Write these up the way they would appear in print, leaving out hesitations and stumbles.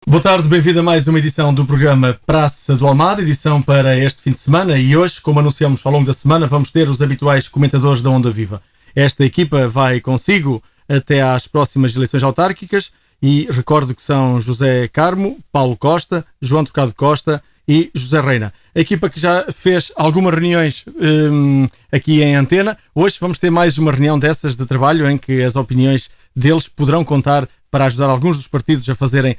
Boa tarde, bem-vindo a mais uma edição do programa Praça do Almada, edição para este fim de semana, e hoje, como anunciamos ao longo da semana, vamos ter os habituais comentadores da Onda Viva. Esta equipa vai consigo até às próximas eleições autárquicas e recordo que são José Carmo, Paulo Costa, João Trocado Costa e José Reina. A equipa que já fez algumas reuniões aqui em antena. Hoje vamos ter mais uma reunião dessas de trabalho em que as opiniões deles poderão contar para ajudar alguns dos partidos a fazerem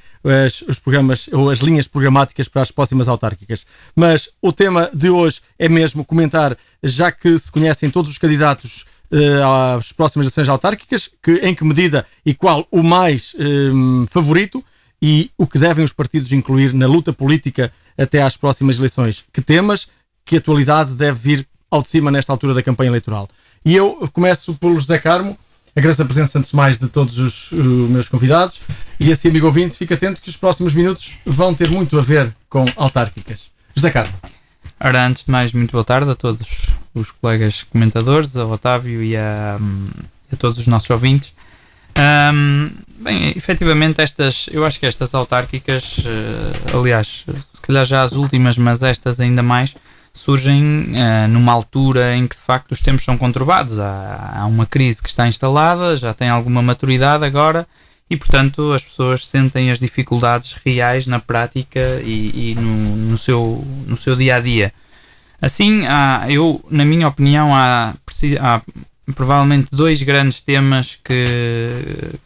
os programas ou as linhas programáticas para as próximas autárquicas. Mas o tema de hoje é mesmo comentar, já que se conhecem todos os candidatos às próximas eleições autárquicas, em que medida e qual o mais favorito e o que devem os partidos incluir na luta política até às próximas eleições. Que temas, que atualidade deve vir ao de cima nesta altura da campanha eleitoral. E eu começo pelo José Carmo. Agradeço a presença, antes de mais, de todos os meus convidados. E assim, amigo ouvinte, fica atento que os próximos minutos vão ter muito a ver com autárquicas. José Carmo. Ora, antes de mais, muito boa tarde a todos os colegas comentadores, ao Otávio e a todos os nossos ouvintes. Bem, efetivamente, eu acho que estas autárquicas, aliás, se calhar já as últimas, mas estas ainda mais, surgem numa altura em que de facto os tempos são conturbados. Há uma crise que está instalada, já tem alguma maturidade agora e, portanto, as pessoas sentem as dificuldades reais na prática e no seu dia-a-dia. Assim, na minha opinião, há provavelmente dois grandes temas que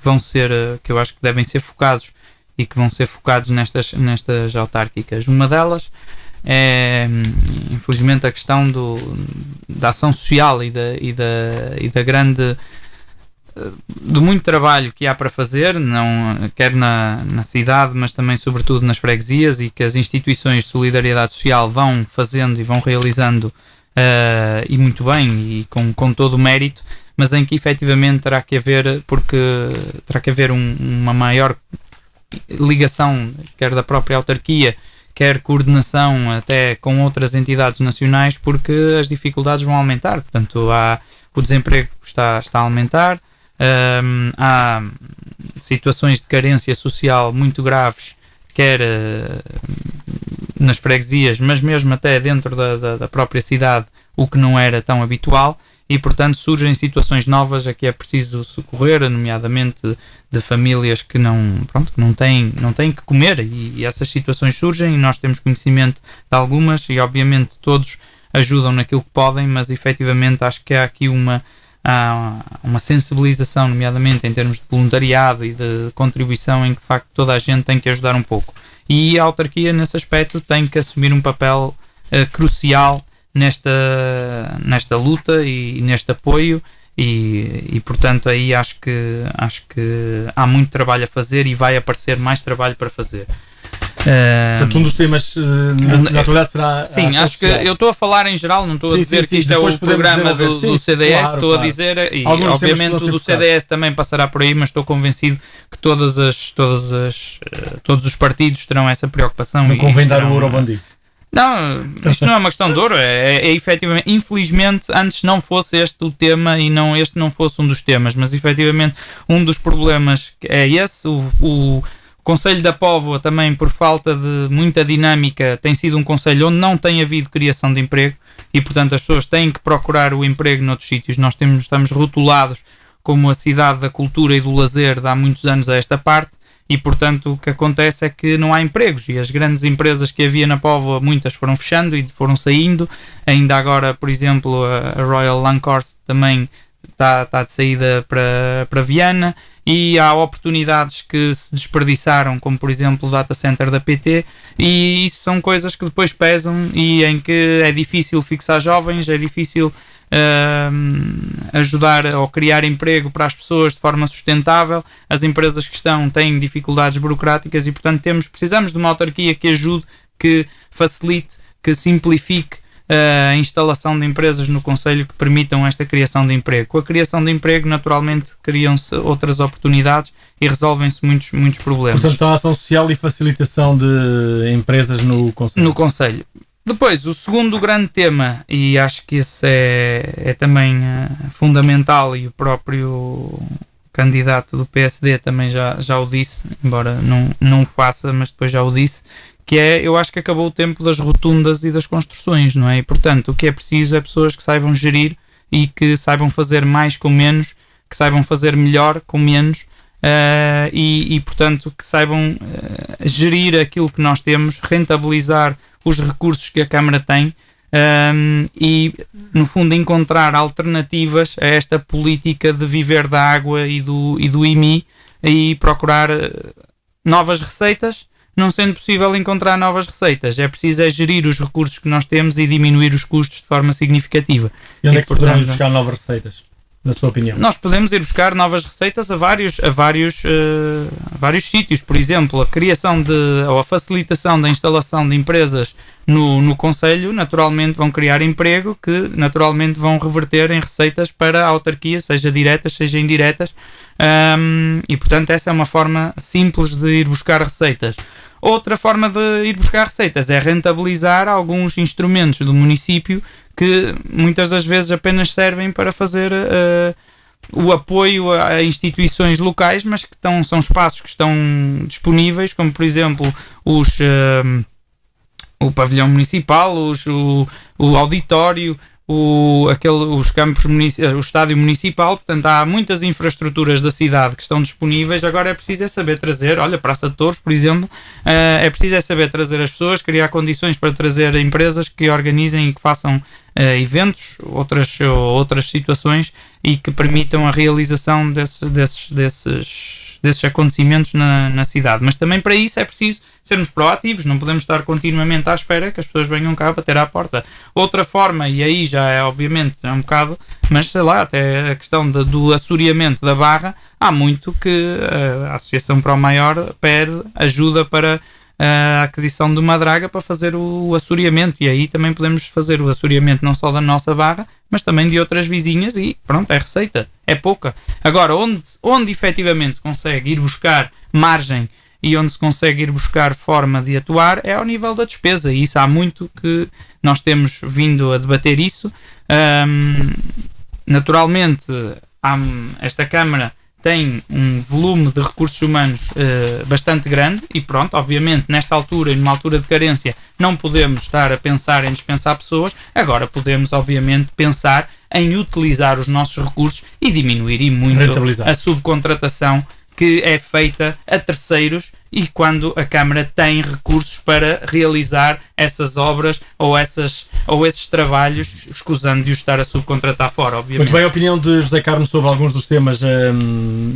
vão ser, que eu acho que devem ser focados e que vão ser focados nestas autárquicas. Uma delas é, infelizmente, a questão da ação social e da grande, do muito trabalho que há para fazer, não, quer na cidade, mas também sobretudo nas freguesias, e que as instituições de solidariedade social vão fazendo e vão realizando e muito bem e com todo o mérito, mas em que efetivamente terá que haver uma maior ligação, quer da própria autarquia, quer coordenação até com outras entidades nacionais, porque as dificuldades vão aumentar. Portanto, o desemprego está a aumentar, há situações de carência social muito graves, quer nas freguesias, mas mesmo até dentro da própria cidade, o que não era tão habitual. E, portanto, surgem situações novas a que é preciso socorrer, nomeadamente de famílias que não têm que comer, e essas situações surgem e nós temos conhecimento de algumas e, obviamente, todos ajudam naquilo que podem, mas, efetivamente, acho que há aqui uma sensibilização, nomeadamente em termos de voluntariado e de contribuição, em que, de facto, toda a gente tem que ajudar um pouco. E a autarquia, nesse aspecto, tem que assumir um papel crucial nesta luta e neste apoio e portanto aí acho que há muito trabalho a fazer e vai aparecer mais trabalho para fazer. Portanto, um dos temas na atualidade será... Sim, acho que eu estou a falar em geral, não estou a dizer que isto é o programa do CDS, claro, estou a dizer, e alguns obviamente o do CDS também passará por aí, mas estou convencido que todos os partidos terão essa preocupação. Não convém dar o ouro ao bandido. Não, isto não é uma questão de ouro, é efetivamente, infelizmente, antes não fosse este o tema e este não fosse um dos temas, mas efetivamente um dos problemas é esse. O Conselho da Póvoa também, por falta de muita dinâmica, tem sido um conselho onde não tem havido criação de emprego e, portanto, as pessoas têm que procurar o emprego noutros sítios. Nós estamos rotulados como a cidade da cultura e do lazer de há muitos anos a esta parte. E, portanto, o que acontece é que não há empregos e as grandes empresas que havia na Póvoa, muitas foram fechando e foram saindo. Ainda agora, por exemplo, a Royal Lankhorst também está de saída para Viana, e há oportunidades que se desperdiçaram, como por exemplo o data center da PT, e isso são coisas que depois pesam e em que é difícil fixar jovens, é difícil ajudar ou criar emprego para as pessoas de forma sustentável. As empresas que têm dificuldades burocráticas e, portanto, precisamos de uma autarquia que ajude, que facilite, que simplifique a instalação de empresas no concelho que permitam esta criação de emprego. Com a criação de emprego, naturalmente, criam-se outras oportunidades e resolvem-se muitos problemas. Portanto, a ação social e facilitação de empresas no concelho. No concelho. Depois, o segundo grande tema, e acho que esse é também fundamental, e o próprio candidato do PSD também já o disse, embora não o faça, mas depois já o disse, que é, eu acho que acabou o tempo das rotundas e das construções, não é? E portanto, o que é preciso é pessoas que saibam gerir e que saibam fazer mais com menos, que saibam fazer melhor com menos, e portanto que saibam gerir aquilo que nós temos, rentabilizar os recursos que a Câmara tem, e no fundo encontrar alternativas a esta política de viver da água e do IMI, e procurar novas receitas. Não sendo possível encontrar novas receitas, é preciso gerir os recursos que nós temos e diminuir os custos de forma significativa. E onde é que poderão ir buscar novas receitas, na sua opinião? Nós podemos ir buscar novas receitas a vários sítios. Por exemplo, a criação ou a facilitação da instalação de empresas no Conselho, naturalmente vão criar emprego, que naturalmente vão reverter em receitas para a autarquia, seja diretas, seja indiretas, e portanto essa é uma forma simples de ir buscar receitas. Outra forma de ir buscar receitas é rentabilizar alguns instrumentos do município que muitas das vezes apenas servem para fazer o apoio a instituições locais, mas que são espaços que estão disponíveis, como por exemplo o pavilhão municipal, o auditório, os campos, o estádio municipal. Portanto, há muitas infraestruturas da cidade que estão disponíveis. Agora é preciso saber trazer, Praça de Touros, por exemplo, é preciso saber trazer as pessoas, criar condições para trazer empresas que organizem e que façam eventos, outras situações, e que permitam a realização desses acontecimentos na cidade. Mas também para isso é preciso sermos proativos, não podemos estar continuamente à espera que as pessoas venham cá bater à porta. Outra forma, e aí já é obviamente um bocado, mas sei lá, até a questão do assoreamento da Barra, há muito que a Associação Pro Maior pede ajuda para a aquisição de uma draga para fazer o assoreamento, e aí também podemos fazer o assoreamento não só da nossa Barra, mas também de outras vizinhas, e pronto, é receita, é pouca. Agora, onde efetivamente se consegue ir buscar margem e onde se consegue ir buscar forma de atuar é ao nível da despesa, e isso há muito que nós temos vindo a debater isso. Naturalmente, esta Câmara tem um volume de recursos humanos bastante grande, e pronto, obviamente nesta altura e numa altura de carência não podemos estar a pensar em dispensar pessoas. Agora podemos obviamente pensar em utilizar os nossos recursos e diminuir e muito a subcontratação que é feita a terceiros, e quando a Câmara tem recursos para realizar essas obras ou esses trabalhos, escusando de os estar a subcontratar fora, obviamente. Muito bem, a opinião de José Carmo sobre alguns dos temas a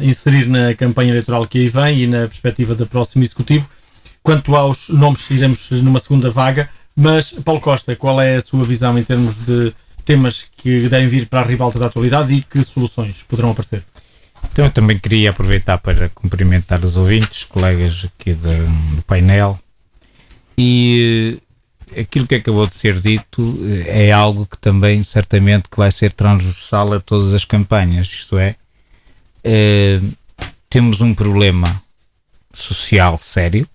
inserir na campanha eleitoral que aí vem e na perspectiva do próximo Executivo. Quanto aos nomes, iremos numa segunda vaga, mas Paulo Costa, qual é a sua visão em termos de temas que devem vir para a ribalta da atualidade e que soluções poderão aparecer? Então eu também queria aproveitar para cumprimentar os ouvintes, colegas aqui do painel, e aquilo que acabou de ser dito é algo que também certamente que vai ser transversal a todas as campanhas, isto é, temos um problema social sério,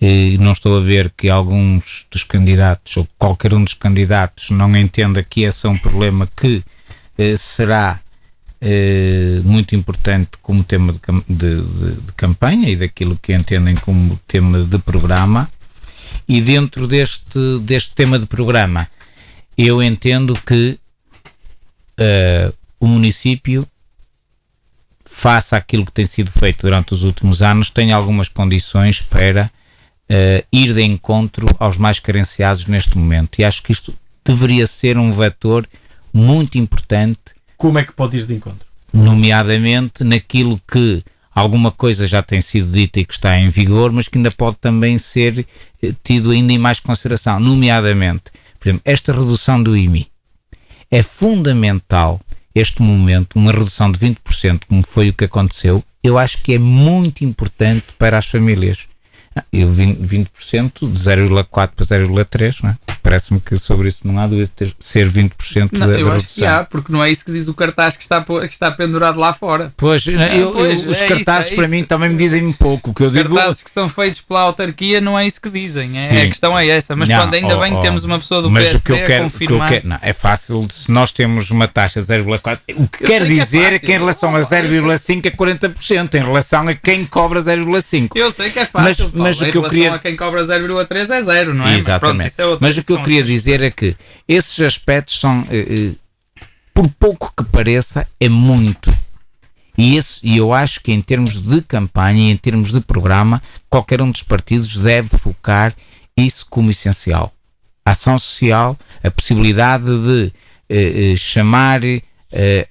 e não estou a ver que alguns dos candidatos ou qualquer um dos candidatos não entenda que esse é um problema que será muito importante como tema de campanha e daquilo que entendem como tema de programa. E dentro deste tema de programa eu entendo que o município, face àquilo que tem sido feito durante os últimos anos, tem algumas condições para ir de encontro aos mais carenciados neste momento, e acho que isto deveria ser um vetor muito importante. Como é que pode ir de encontro? Nomeadamente naquilo que alguma coisa já tem sido dita e que está em vigor, mas que ainda pode também ser tido ainda em mais consideração. Nomeadamente, por exemplo, esta redução do IMI. É fundamental, este momento, uma redução de 20%, como foi o que aconteceu. Eu acho que é muito importante para as famílias. 20% de 0,4 para 0,3, não é? parece-me que sobre isso não há dúvida de ser 20% Não, da eu acho que redução. há, porque não é isso que diz o cartaz que está pendurado lá fora. Pois, os cartazes para mim também me dizem um pouco. O que eu digo, Cartazes que são feitos pela autarquia não é isso que dizem. Sim. A questão é essa. Mas Não, pronto, ainda bem que temos uma pessoa do mas PSD o que eu quero, a confirmar. não, é fácil, se nós temos uma taxa de 0,4, o que Eu quer sei que é dizer é fácil. que em relação a 0,5 é 40%, em relação a quem cobra 0,5. Eu sei que é fácil, Mas Paulo. o que eu Em relação queria... a quem cobra 0,3 é zero, não é? Exatamente. Mas pronto, isso é outra Mas o que eu questão. queria dizer é que esses aspectos são, por pouco que pareça, é muito. E eu acho que em termos de campanha e em termos de programa, qualquer um dos partidos deve focar isso como essencial. A ação social, a possibilidade de chamar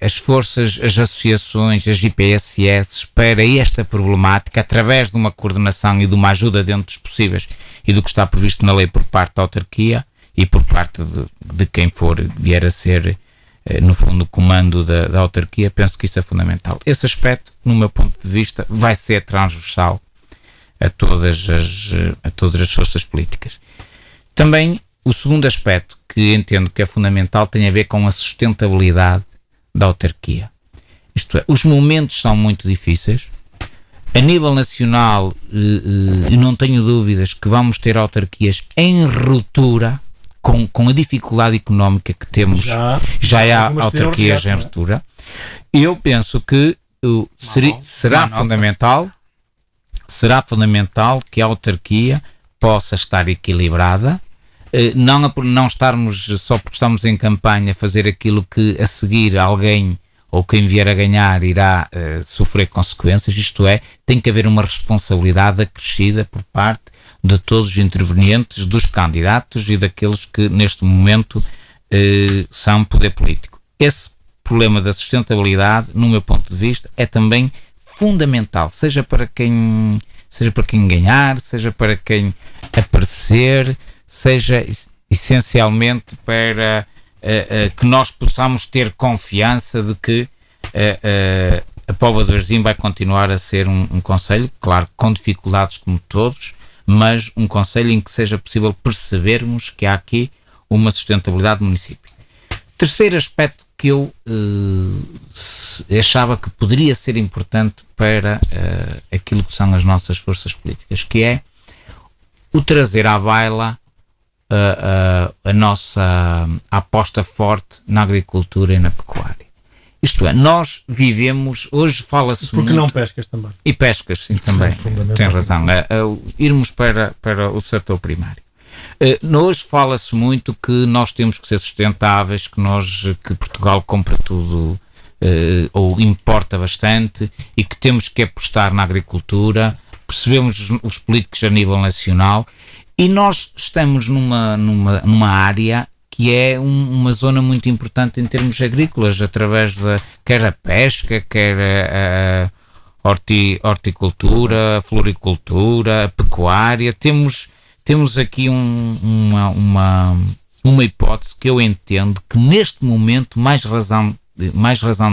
as forças, as associações, as IPSS para esta problemática através de uma coordenação e de uma ajuda dentro dos possíveis e do que está previsto na lei por parte da autarquia e por parte de quem for vier a ser no fundo o comando da autarquia. Penso que isso é fundamental. Esse aspecto, no meu ponto de vista, vai ser transversal a todas as forças políticas. Também o segundo aspecto que entendo que é fundamental tem a ver com a sustentabilidade da autarquia. Isto é, os momentos são muito difíceis. A nível nacional, eu não tenho dúvidas que vamos ter autarquias em ruptura com a dificuldade económica que temos. Já há autarquias em ruptura. Eu penso que será fundamental que a autarquia possa estar equilibrada. Não estarmos só porque estamos em campanha a fazer aquilo que a seguir alguém ou quem vier a ganhar irá sofrer consequências. Isto é, tem que haver uma responsabilidade acrescida por parte de todos os intervenientes, dos candidatos e daqueles que neste momento são poder político. Esse problema da sustentabilidade, no meu ponto de vista, é também fundamental, seja para quem ganhar, seja para quem aparecer, seja essencialmente para que nós possamos ter confiança de que a Póvoa de Varzim vai continuar a ser um concelho, claro, com dificuldades como todos, mas um concelho em que seja possível percebermos que há aqui uma sustentabilidade do município. Terceiro aspecto que eu achava que poderia ser importante para aquilo que são as nossas forças políticas, que é o trazer à baila a nossa aposta forte na agricultura e na pecuária. Isto é, nós vivemos, hoje fala-se porque muito... não pescas também. E pescas, sim, também. Sim, tem razão. Irmos para o setor primário. Hoje fala-se muito que nós temos que ser sustentáveis, que Portugal compra tudo ou importa bastante e que temos que apostar na agricultura. Percebemos os políticos a nível nacional e nós estamos numa área que é uma zona muito importante em termos agrícolas, através quer a pesca, quer a horticultura, a floricultura, a pecuária. Temos aqui uma hipótese que eu entendo que neste momento mais razão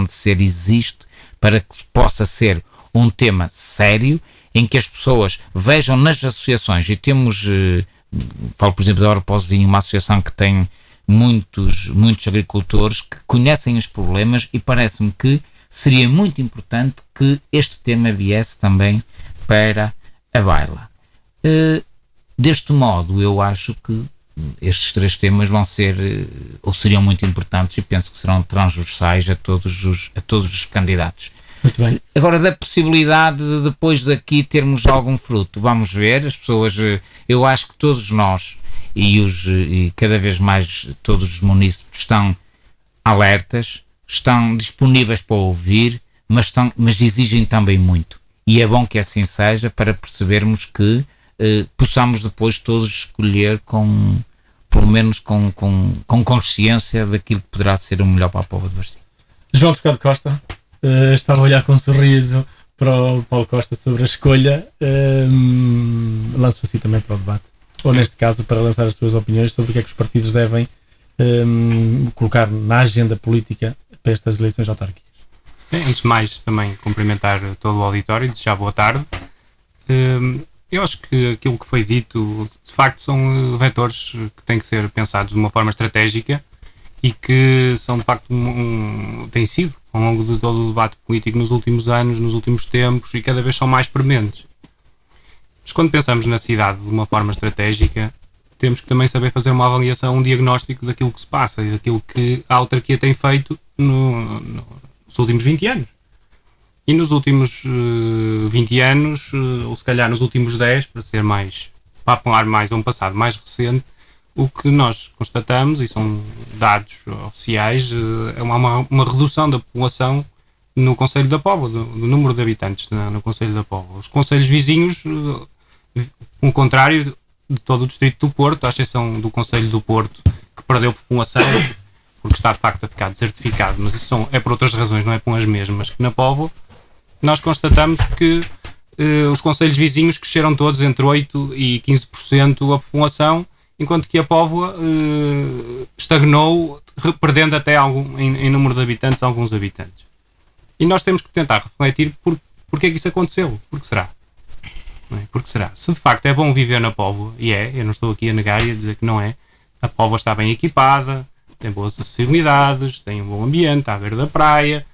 de ser existe para que possa ser um tema sério em que as pessoas vejam nas associações, e temos, falo por exemplo da Orpozinho, uma associação que tem muitos agricultores que conhecem os problemas e parece-me que seria muito importante que este tema viesse também para a baila. Deste modo, eu acho que estes três temas vão ser, ou seriam muito importantes e penso que serão transversais a todos os candidatos. Muito bem. Agora, da possibilidade de depois daqui termos algum fruto, vamos ver. As pessoas, eu acho que todos nós e cada vez mais todos os munícipes estão alertas, estão disponíveis para ouvir, mas exigem também muito. E é bom que assim seja para percebermos que possamos depois todos escolher pelo menos com consciência daquilo que poderá ser o melhor para a Póvoa de Varzim. João Tocado Costa, estava a olhar com um sorriso para o Paulo Costa sobre a escolha. Lanço assim também para o debate, ou neste caso para lançar as suas opiniões sobre o que é que os partidos devem colocar na agenda política para estas eleições autárquicas. Antes de mais, também cumprimentar todo o auditório e desejar boa tarde. Eu acho que aquilo que foi dito, de facto, são vetores que têm que ser pensados de uma forma estratégica e que são, de facto, têm sido, ao longo de todo o debate político nos últimos anos, nos últimos tempos, e cada vez são mais prementes. Mas quando pensamos na cidade de uma forma estratégica, temos que também saber fazer uma avaliação, um diagnóstico daquilo que se passa e daquilo que a autarquia tem feito nos últimos 20 anos. E nos últimos 20 anos, ou se calhar nos últimos 10, para apelar mais a um passado mais recente, o que nós constatamos, e são dados oficiais, é uma redução da população no Concelho da Póvoa, do número de habitantes no Concelho da Póvoa. Os concelhos vizinhos, ao contrário de todo o distrito do Porto, à exceção do Concelho do Porto, que perdeu população, porque está de facto a ficar desertificado, mas isso é por outras razões, não é por as mesmas, que na Póvoa, nós constatamos que os concelhos vizinhos cresceram todos entre 8% e 15% a população, enquanto que a Póvoa estagnou, perdendo até em número de habitantes, alguns habitantes. E nós temos que tentar refletir porque é que isso aconteceu. Por que será? Não é? Por que será? Se de facto é bom viver na Póvoa, e eu não estou aqui a negar e a dizer que não é, a Póvoa está bem equipada, tem boas acessibilidades, tem um bom ambiente, está à beira da praia,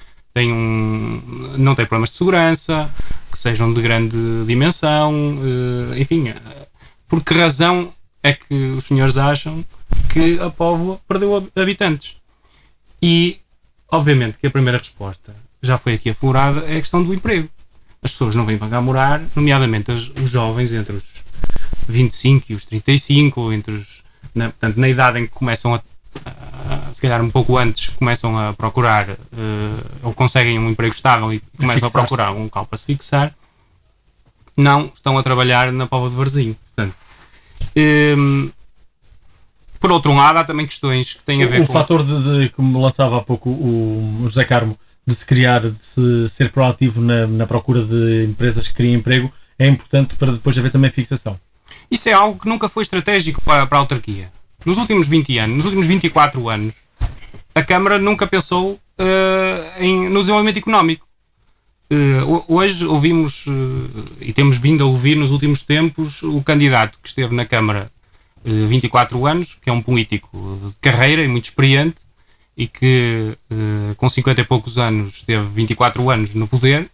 não tem problemas de segurança, que sejam de grande dimensão, enfim, por que razão é que os senhores acham que a Póvoa perdeu habitantes? E, obviamente, que a primeira resposta já foi aqui aflorada, é a questão do emprego. As pessoas não vêm para cá morar, nomeadamente os jovens entre os 25 e os 35, ou portanto, na idade em que começam se calhar um pouco antes, começam a procurar ou conseguem um emprego estável e começam a procurar um local para se fixar, não estão a trabalhar na Póvoa de Varzim. Portanto, por outro lado, há também questões que têm a ver com... O fator como lançava há pouco o José Carmo, de se ser proativo na procura de empresas que criem emprego, é importante para depois haver também fixação. Isso é algo que nunca foi estratégico para a autarquia. Nos últimos 20 anos, nos últimos 24 anos, a Câmara nunca pensou no desenvolvimento económico. Hoje ouvimos, e temos vindo a ouvir nos últimos tempos, o candidato que esteve na Câmara 24 anos, que é um político de carreira e muito experiente, e que com 50 e poucos anos esteve 24 anos no poder,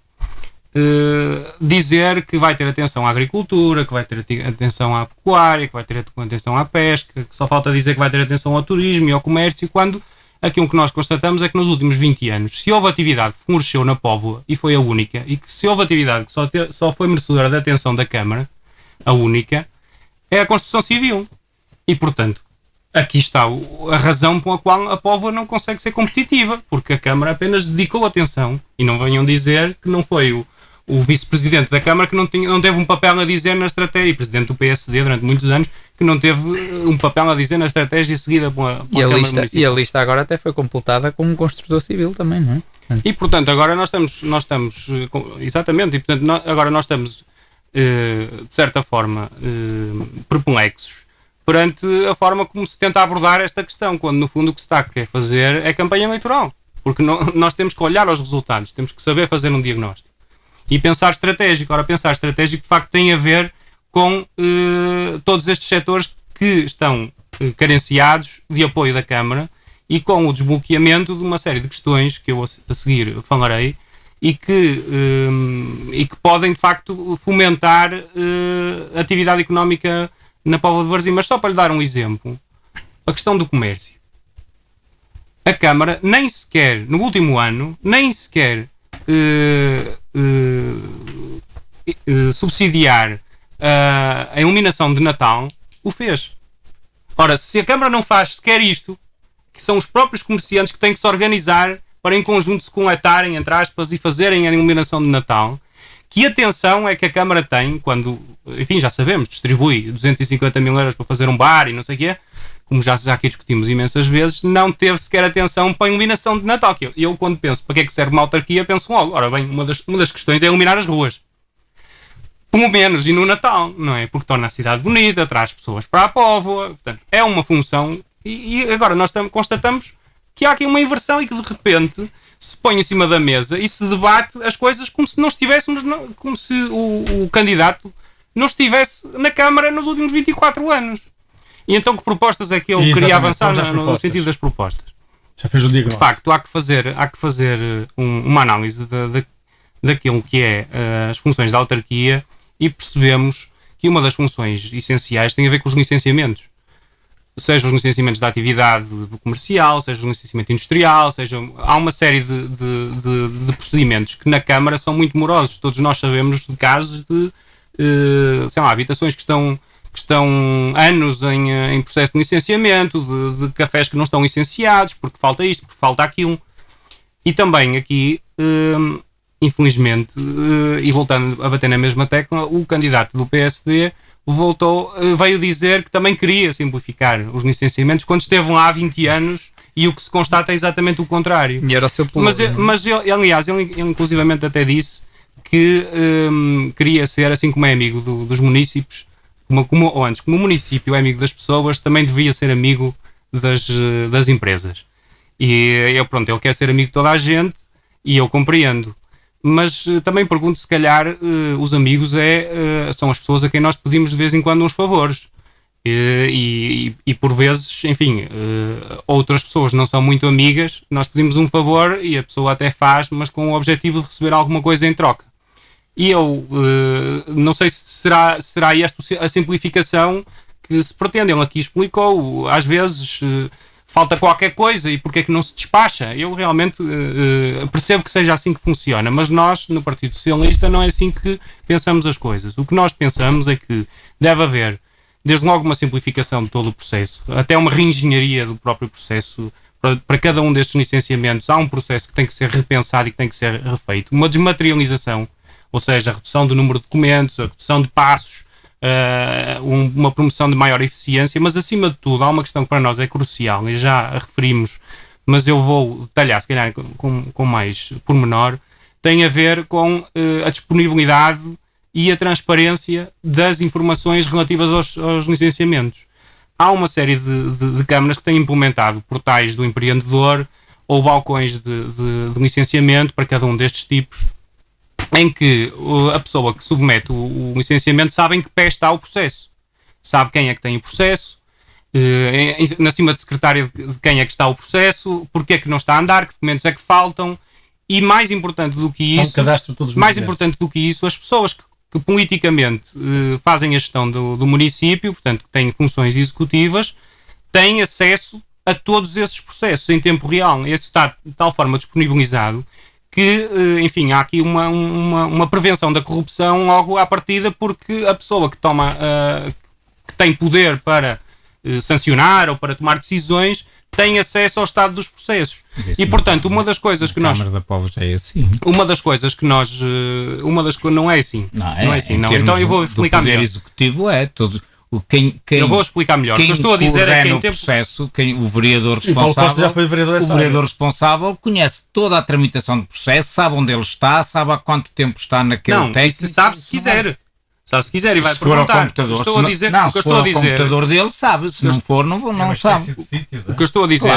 dizer que vai ter atenção à agricultura, que vai ter atenção à pecuária, que vai ter atenção à pesca, que só falta dizer que vai ter atenção ao turismo e ao comércio, quando aquilo que nós constatamos é que nos últimos 20 anos, se houve atividade que floresceu na Póvoa, e foi a única, e que se houve atividade que só foi merecedora da atenção da Câmara, a única, é a construção civil. E, portanto, aqui está a razão pela qual a Póvoa não consegue ser competitiva, porque a Câmara apenas dedicou atenção, e não venham dizer que não foi o vice-presidente da Câmara que não teve um papel a dizer na estratégia, e presidente do PSD durante muitos anos, que não teve um papel a dizer na estratégia seguida pela Câmara Municipal. E a lista agora até foi completada com um construtor civil também, não é? E, portanto, agora nós estamos exatamente, e portanto, agora nós estamos, de certa forma, perplexos perante a forma como se tenta abordar esta questão, quando no fundo o que se está a querer fazer é campanha eleitoral, porque nós temos que olhar aos resultados, temos que saber fazer um diagnóstico e pensar estratégico. Ora, pensar estratégico de facto tem a ver com todos estes setores que estão carenciados de apoio da Câmara e com o desbloqueamento de uma série de questões que eu a seguir falarei e que podem de facto fomentar a atividade económica na Póvoa de Varzim. Mas só para lhe dar um exemplo, a questão do comércio. A Câmara nem sequer, no último ano, nem sequer subsidiar a iluminação de Natal o fez. Ora, se a Câmara não faz sequer isto, que são os próprios comerciantes que têm que se organizar para em conjunto se coletarem, entre aspas, e fazerem a iluminação de Natal, que atenção é que a Câmara tem quando, enfim, já sabemos, distribui 250 mil euros para fazer um bar e não sei o quê, como já aqui discutimos imensas vezes, não teve sequer atenção para a iluminação de Natal. Que eu quando penso para que é que serve uma autarquia, penso logo, ora bem, uma das questões é iluminar as ruas. Pelo menos, e no Natal, não é? Porque torna a cidade bonita, traz pessoas para a Póvoa, portanto, é uma função. E agora nós constatamos que há aqui uma inversão e que de repente se põe em cima da mesa e se debate as coisas como se não estivéssemos, como se o candidato não estivesse na Câmara nos últimos 24 anos. E então que propostas é que eu Exatamente, queria avançar vamos às no propostas. sentido das propostas? Já fez o De diagnóstico. facto, há que fazer uma análise daquilo que é as funções da autarquia e percebemos que uma das funções essenciais tem a ver com os licenciamentos. Seja os licenciamentos da atividade comercial, seja o licenciamento industrial, há uma série de procedimentos que na Câmara são muito morosos. Todos nós sabemos de casos de sei lá, habitações que estão anos em processo de licenciamento, de cafés que não estão licenciados, porque falta isto, porque falta aquilo. E também aqui, infelizmente, e voltando a bater na mesma tecla, o candidato do PSD veio dizer que também queria simplificar os licenciamentos quando esteve lá há 20 anos e o que se constata é exatamente o contrário. E era o seu plano. Mas ele, aliás, ele inclusivamente até disse que queria ser, assim como é amigo dos munícipes, como o município é amigo das pessoas, também devia ser amigo das empresas. E pronto, ele quer ser amigo de toda a gente e eu compreendo. Mas também pergunto, se calhar, os amigos são as pessoas a quem nós pedimos de vez em quando uns favores. E por vezes, enfim, outras pessoas não são muito amigas, nós pedimos um favor e a pessoa até faz, mas com o objetivo de receber alguma coisa em troca. E eu não sei se será esta a simplificação que se pretende. Ele aqui explicou, às vezes falta qualquer coisa e porque é que não se despacha. Eu realmente percebo que seja assim que funciona, mas nós, no Partido Socialista, não é assim que pensamos as coisas. O que nós pensamos é que deve haver, desde logo, uma simplificação de todo o processo, até uma reengenharia do próprio processo. Para cada um destes licenciamentos há um processo que tem que ser repensado e que tem que ser refeito. Uma desmaterialização, ou seja, a redução do número de documentos, a redução de passos, uma promoção de maior eficiência, mas acima de tudo há uma questão que para nós é crucial e já a referimos, mas eu vou detalhar se calhar com mais pormenor, tem a ver com a disponibilidade e a transparência das informações relativas aos licenciamentos. Há uma série de câmaras que têm implementado portais do empreendedor ou balcões de licenciamento para cada um destes tipos, em que a pessoa que submete o licenciamento sabe em que pé está o processo. Sabe quem é que tem o processo, na cima de secretária de quem é que está o processo, porque é que não está a andar, que documentos é que faltam, e mais importante do que isso, as pessoas que politicamente fazem a gestão do município, portanto que têm funções executivas, têm acesso a todos esses processos em tempo real. Esse está de tal forma disponibilizado que, enfim, há aqui uma prevenção da corrupção logo à partida, porque a pessoa que que tem poder para sancionar ou para tomar decisões tem acesso ao estado dos processos. E, portanto, uma das coisas que nós... Câmara da Povo já é assim. Uma das coisas que nós... não é assim. Não é assim, não. Então eu vou explicar melhor. O poder executivo todos... Eu vou explicar melhor. O que eu estou a dizer é que em tempo... processo, o vereador Sim, Paulo Costa já foi vereador dessa área. Responsável conhece toda a tramitação do processo, sabe onde ele está, sabe há quanto tempo está naquele técnico. Não, sabe se quiser. Sabe se quiser e vai se for ao perguntar. computador, Estou a dizer, não, o que eu se estou for a ao dizer, computador dele, sabe. Se não for, não sabe. o que eu estou a dizer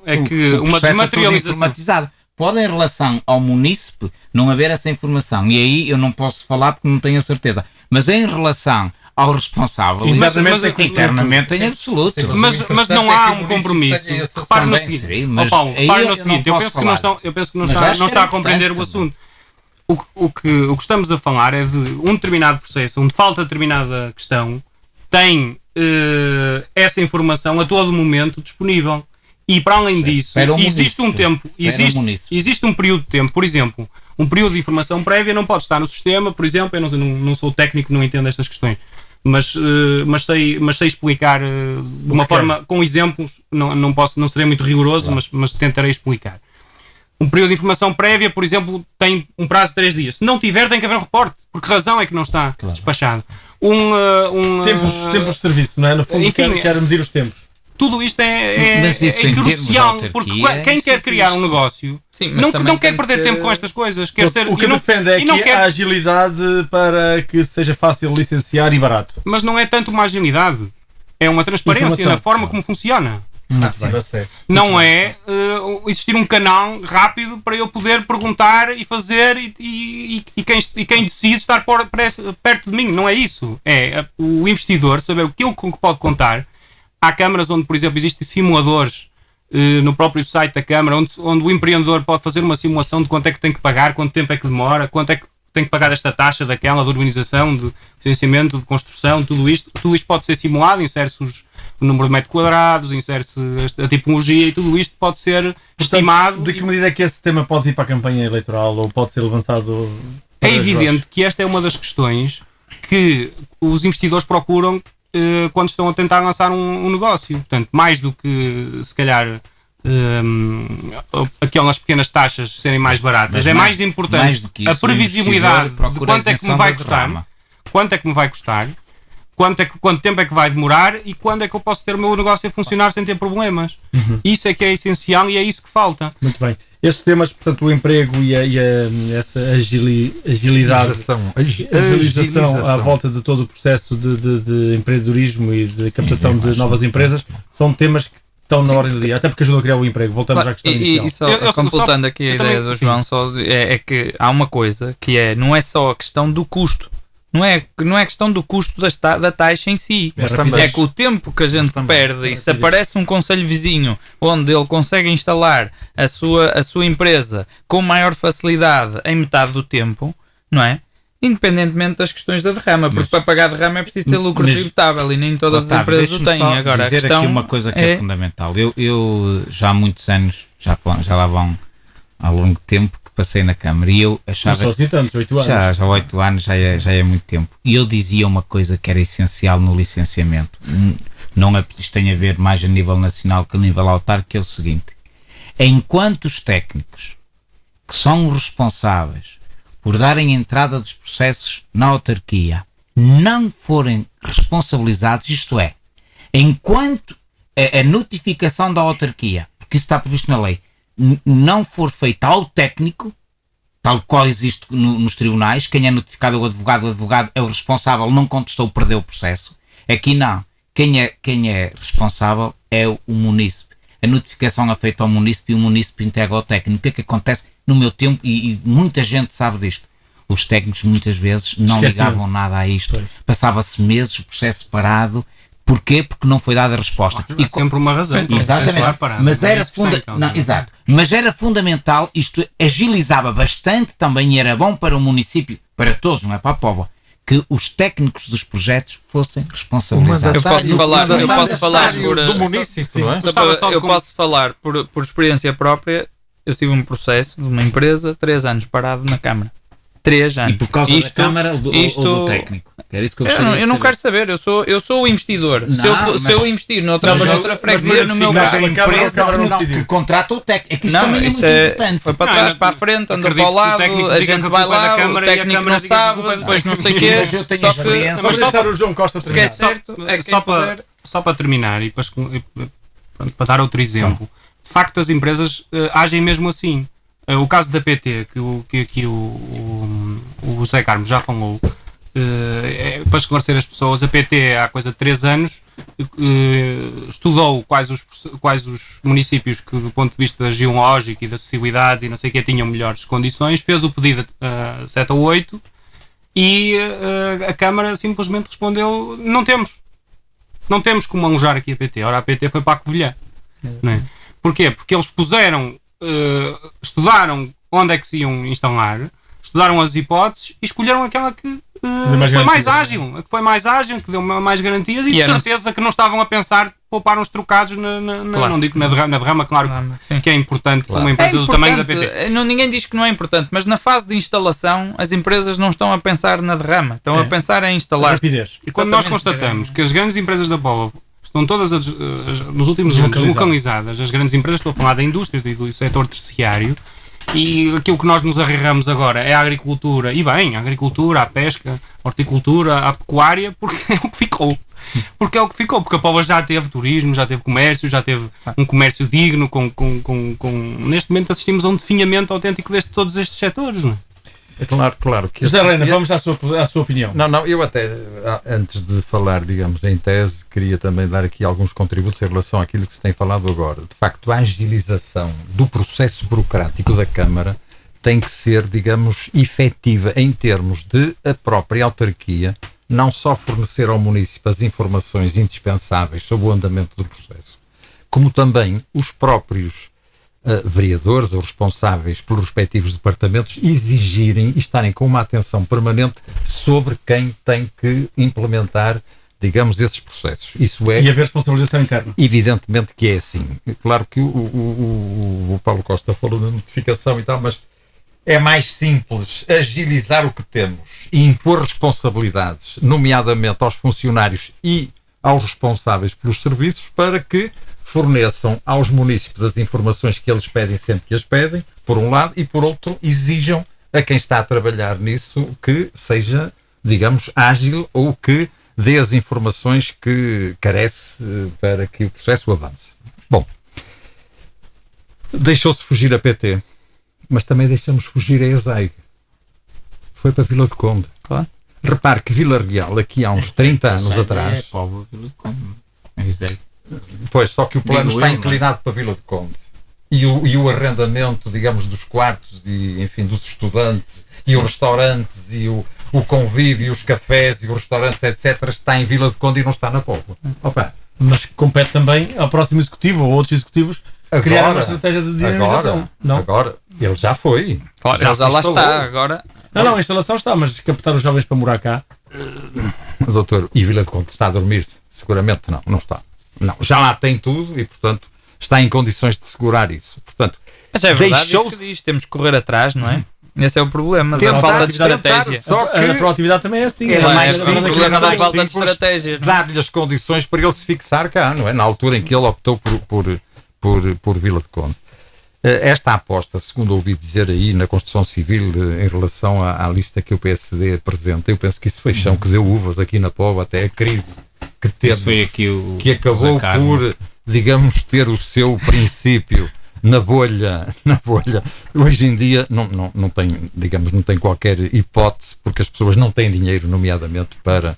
é que o uma processo desmaterialização... É informatizado. Pode, em relação ao munícipe, não haver essa informação. E aí eu não posso falar porque não tenho a certeza. Mas em relação ao responsável, internamente tem absoluto. Mas não há um compromisso. Repare no seguinte, Paulo, repare no seguinte, eu penso que não está a compreender o assunto. O que estamos a falar é de um determinado processo onde falta determinada questão, tem essa informação a todo momento disponível. E para além disso, existe um tempo, existe um período de tempo, por exemplo, um período de informação prévia não pode estar no sistema, por exemplo, eu não sou técnico, não entendo estas questões, mas sei explicar de uma forma, com exemplos, não serei muito rigoroso, claro. mas tentarei explicar. Um período de informação prévia, por exemplo, tem um prazo de 3 dias. Se não tiver, tem que haver um reporte. Por que razão é que não está despachado? Tempos de serviço, não é? No fundo, enfim, quer medir os tempos. Tudo isto é crucial, porque quem quer criar um negócio não quer perder tempo com estas coisas. O que defende é que a agilidade para que seja fácil licenciar e barato. Mas não é tanto uma agilidade, é uma transparência na forma como funciona. Fácil acesso. Não é existir um canal rápido para eu poder perguntar e fazer e quem decide estar perto de mim. Não é isso. É o investidor saber aquilo que pode contar. Há câmaras onde, por exemplo, existem simuladores no próprio site da câmara, onde o empreendedor pode fazer uma simulação de quanto é que tem que pagar, quanto tempo é que demora, quanto é que tem que pagar esta taxa daquela, de urbanização, de licenciamento, de construção, tudo isto pode ser simulado, insere-se o número de metros quadrados, insere-se a tipologia e tudo isto pode ser estimado. De que medida é que esse tema pode ir para a campanha eleitoral ou pode ser avançado? É evidente que esta é uma das questões que os investidores procuram quando estão a tentar lançar um negócio. Portanto, mais do que se calhar aquelas pequenas taxas serem mais baratas, mas é mais importante a previsibilidade de quanto é que me vai custar, quanto tempo é que vai demorar e quando é que eu posso ter o meu negócio a funcionar sem ter problemas. Isso é que é essencial e é isso que falta. Muito bem. Estes temas, portanto, o emprego e essa agilização à volta de todo o processo de empreendedorismo e de captação de novas empresas são temas que estão na ordem do dia, até porque ajudam a criar o emprego. Voltamos à questão inicial. E só completando aqui a ideia do João, é que há uma coisa que não é só a questão do custo. Não é questão do custo da taxa em si. É que o tempo que a gente perde e se aparece um concelho vizinho onde ele consegue instalar a sua empresa com maior facilidade em metade do tempo, não é? Independentemente das questões da derrama, porque para pagar a derrama é preciso ter lucro tributável e nem todas as empresas o têm. Agora, dizer a questão aqui uma coisa que é fundamental. Eu já há muitos anos, já lá vão há longo tempo que passei na Câmara e eu achava... Não só assim tantos, 8 anos. Já 8 anos, já é muito tempo. E eu dizia uma coisa que era essencial no licenciamento. Não é, isto tem a ver mais a nível nacional que a nível autárquico, que é o seguinte. Enquanto os técnicos que são responsáveis por darem entrada dos processos na autarquia não forem responsabilizados, isto é, enquanto a notificação da autarquia, porque isso está previsto na lei, não for feita ao técnico, tal qual existe nos tribunais, quem é notificado é o advogado é o responsável, não contestou, perdeu o processo. Aqui não. Quem é responsável é o munícipe. A notificação é feita ao munícipe e o munícipe integra ao técnico. O que é que acontece no meu tempo, e muita gente sabe disto, os técnicos muitas vezes não ligavam nada a isto. Passava-se meses, o processo parado. Porquê? Porque não foi dada a resposta. E sempre uma razão. Exatamente. Mas era fundamental, isto agilizava bastante também e era bom para o município, para todos, não é para a Póvoa, que os técnicos dos projetos fossem responsabilizados. Eu posso falar do município, não é? Eu posso falar por experiência própria. Eu tive um processo de uma empresa, 3 anos parado na Câmara. 3 anos. E por causa da Câmara ou do técnico? Era isso que eu não quero saber, eu sou o investidor. Não, se eu investir noutra freguesia, no meu caso, a empresa que contrata o técnico. É que isso também é muito importante. Foi para trás, para a frente, andou para o lado, a gente vai lá, o técnico não sabe, depois não sei o quê. Mas eu tenho experiência. Vamos deixar o João Costa terminar. Que é certo, só para terminar e para dar outro exemplo, de facto as empresas agem mesmo assim. O caso da PT, que aqui o José Carmo já falou, para esclarecer as pessoas, a PT há coisa de 3 anos estudou quais os municípios que do ponto de vista geológico e de acessibilidade e não sei o que tinham melhores condições, fez o pedido a 7 ou 8 e a Câmara simplesmente respondeu: não temos como alojar aqui a PT. Ora, a PT foi para a Covilhã. Não é? Porquê? Porque eles estudaram onde é que se iam instalar, estudaram as hipóteses e escolheram aquela que foi mais ágil, que deu mais garantias e de certeza que não estavam a pensar poupar uns trocados não digo na derrama, claro que é importante para uma empresa do tamanho da PT. Ninguém diz que não é importante, mas na fase de instalação as empresas não estão a pensar na derrama, estão a pensar em instalar-se. E quando nós constatamos que as grandes empresas da Póvoa estão todas nos últimos anos localizadas, as grandes empresas, estou a falar da indústria e do setor terciário, e aquilo que nós nos agarramos agora é a agricultura, e bem, a agricultura, a pesca, a horticultura, a pecuária, porque é o que ficou. Porque a Póvoa já teve turismo, já teve comércio, já teve um comércio digno, neste momento assistimos a um definhamento autêntico de todos estes setores, não é? Claro que José Reina, vamos à sua opinião. Não, eu até, antes de falar, digamos, em tese, queria também dar aqui alguns contributos em relação àquilo que se tem falado agora. De facto, a agilização do processo burocrático da Câmara tem que ser, digamos, efetiva em termos de a própria autarquia não só fornecer ao município as informações indispensáveis sobre o andamento do processo, como também os próprios vereadores ou responsáveis pelos respectivos departamentos exigirem e estarem com uma atenção permanente sobre quem tem que implementar, digamos, esses processos. Isso é... E haver responsabilização interna. Evidentemente que é assim. Claro que o Paulo Costa falou da notificação e tal, mas é mais simples agilizar o que temos e impor responsabilidades, nomeadamente aos funcionários e aos responsáveis pelos serviços, para que forneçam aos municípios as informações que eles pedem sempre que as pedem, por um lado, e por outro, exijam a quem está a trabalhar nisso que seja, digamos, ágil ou que dê as informações que carece para que o processo avance. Bom, deixou-se fugir a PT, mas também deixamos fugir a ESAIG. Foi para Vila de Conde. Claro. Repare que Vila Real, aqui há uns 30 anos atrás... É povo de Vila de Conde. É isso. Pois, só que o plano Digo está eu, inclinado para Vila de Conde. E o arrendamento, digamos, dos quartos e, enfim, dos estudantes e os restaurantes e o convívio, os cafés e os restaurantes, etc., está em Vila de Conde e não está na Póvoa. Opa. Mas compete também ao próximo executivo ou outros executivos criar uma estratégia de dinamização. Agora, ele já foi. Claro, já ele já lá está agora. Não, a instalação está, mas captar os jovens para morar cá. Doutor, e Vila de Conde está a dormir-se? Seguramente não está. Não, já lá tem tudo e, portanto, está em condições de segurar isso. Portanto, mas é verdade isso que diz, temos que correr atrás, não é? Esse é o problema, da falta de estratégia. Só que a proatividade também é assim. Era mais simples, era mais falta de estratégia. Dar-lhe as condições para ele se fixar cá, não é? Na altura em que ele optou por Vila de Conde. Esta aposta, segundo ouvi dizer aí na construção civil em relação à lista que o PSD apresenta, eu penso que isso foi chão que deu uvas aqui na Póvoa até a crise que teve, foi aqui que acabou por, digamos, ter o seu princípio na bolha. Hoje em dia não tem qualquer hipótese, porque as pessoas não têm dinheiro, nomeadamente, para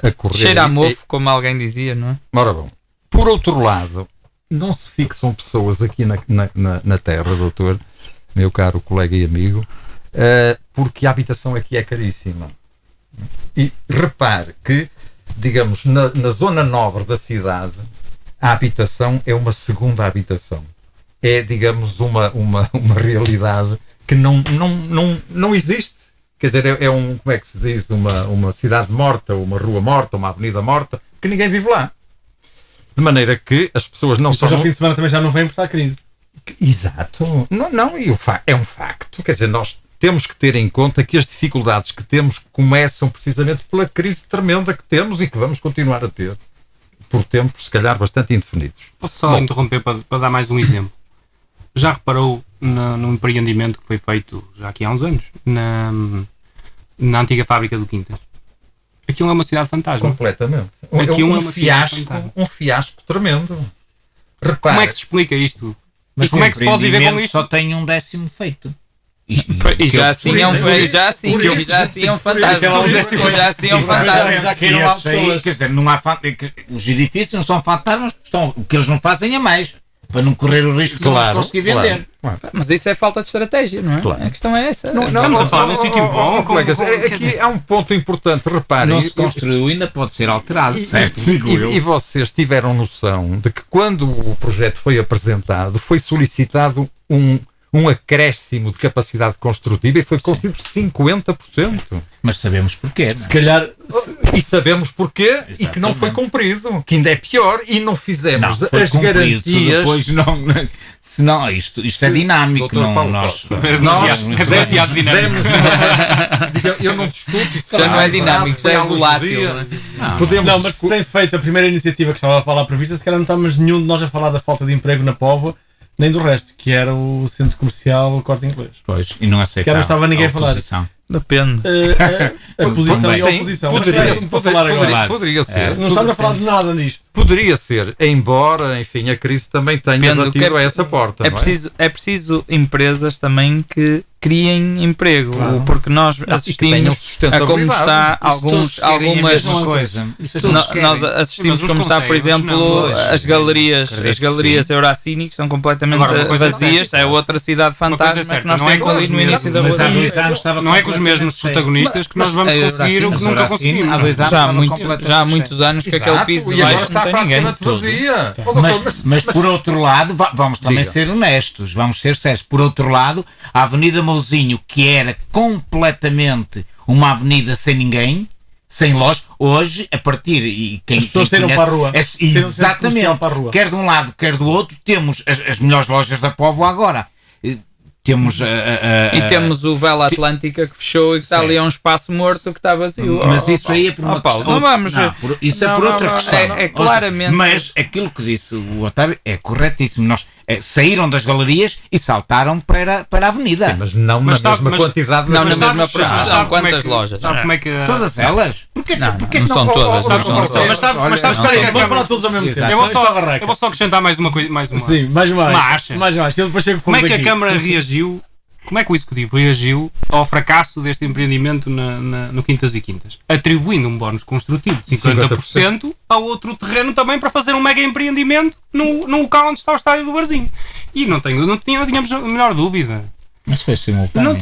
acorrer. Cheira a mofo, como alguém dizia, não é? Ora bom, por outro lado, não se fixam pessoas aqui na terra, doutor, meu caro colega e amigo, porque a habitação aqui é caríssima. E repare que, digamos, na zona nobre da cidade, a habitação é uma segunda habitação. É, digamos, uma realidade que não existe. Quer dizer, como é que se diz? Uma cidade morta, uma rua morta, uma avenida morta, que ninguém vive lá. De maneira que as pessoas não só... Mas ao fim de semana também já não vêm por estar a crise. Exato. É um facto. Quer dizer, nós temos que ter em conta que as dificuldades que temos começam precisamente pela crise tremenda que temos e que vamos continuar a ter por tempos, se calhar, bastante indefinidos. Posso só interromper para dar mais um exemplo? Já reparou num empreendimento que foi feito já aqui há uns anos, na antiga fábrica do Quintas? Aquilo é uma cidade fantasma. Completamente. Um fiasco tremendo. Repara. Como é que se explica isto? Mas como é que se pode viver com isto? Só tem um décimo feito. E já assim é um fantasma. Já assim é um fantasma. Já queiram lá pessoas. Quer dizer, os edifícios não são fantasmas, o que eles não fazem é mais. Para não correr o risco de não conseguir vender. Claro. Mas isso é falta de estratégia, não é? Claro. A questão é essa. Estamos a falar de um sítio bom. Colegas, aqui há um ponto importante, reparem. Não se construiu, ainda pode ser alterado, certo? E vocês tiveram noção de que quando o projeto foi apresentado, foi solicitado um acréscimo de capacidade construtiva e foi concedido 50%. Mas sabemos porquê, não é? Se calhar... E sabemos porquê. Exatamente. E que não foi cumprido, que ainda é pior, e não fizemos as garantias. Depois senão isto é dinâmico. É demasiado dinâmico. Eu não discuto isto. Já não é dinâmico, já é volátil. Mas se tem feito a primeira iniciativa que estava lá prevista, se calhar não estamos nenhum de nós a falar da falta de emprego na Póvoa, nem do resto, que era o centro comercial o Corte Inglês. Pois, e não aceitava. Se calhar não estava ninguém a falar. Depende. A posição e a oposição. Poderia ser. Não estamos a falar de nada nisto. Poderia ser, embora, enfim, a crise também tenha Depende do que batido a essa porta. não É preciso empresas também que criem emprego, porque nós e que tenham assistimos a como sustentabilidade. está algumas coisa. nós assistimos Mas uns como está, por conseguem, exemplo, outros não. as galerias Eurocine, que são completamente Agora, uma coisa é vazias. certa, É outra cidade Uma coisa é fantasma certa, que nós não é temos com ali os no mesmos- início da Mas há rua. 2 anos estava Não é com os mesmos completamente cheio. protagonistas que nós vamos conseguir o que nunca conseguimos. Há 2 anos Já estava há completamente há muitos anos que aquele Exato, piso de e agora baixo está não tem ninguém. praticamente vazia. Mas por outro lado, vamos também Diga. ser honestos, vamos ser sérios. Por outro lado, a Avenida Mousinho, que era completamente uma avenida sem ninguém, sem loja, hoje, a partir. E quem, As pessoas quem saíram conhece- para a rua. é- Saíram do centro comercial exatamente. para a rua. Quer de um lado, quer do outro, temos as melhores lojas da Póvoa agora. Temos E temos o Vela Atlântica que fechou e que está Sim. ali a um espaço morto que está vazio. Mas isso aí é por uma Paulo, questão. não vamos. Isso é Não, por não, outra não, questão. é claramente. Mas aquilo que disse o Otávio é corretíssimo. Nós saíram das galerias e saltaram para a avenida. Sim, mas não Mas na sabe- mesma mas- quantidade de Não, na pessoas. mesma Já. proporção. Sabe como é Quantas que- lojas? Sabe como é que Todas elas? Porquê Não, porquê não são todas, não são todas. Mas sabe- Olha, espera aí, Espera aí, Câmara- vamos falar todos ao mesmo tempo. Exato. Eu vou Senão isto está só barraca. eu vou só acrescentar mais uma. Sim, mais. Mas- Mais. Eu depois chego Como é que a daqui. Câmara reagiu? Como é que o Executivo reagiu ao fracasso deste empreendimento no Quintas e Quintas? Atribuindo um bónus construtivo de 50% a outro terreno também para fazer um mega empreendimento no local onde está o estádio do Barzinho. E não tínhamos a menor dúvida. Mas foi simultâneo.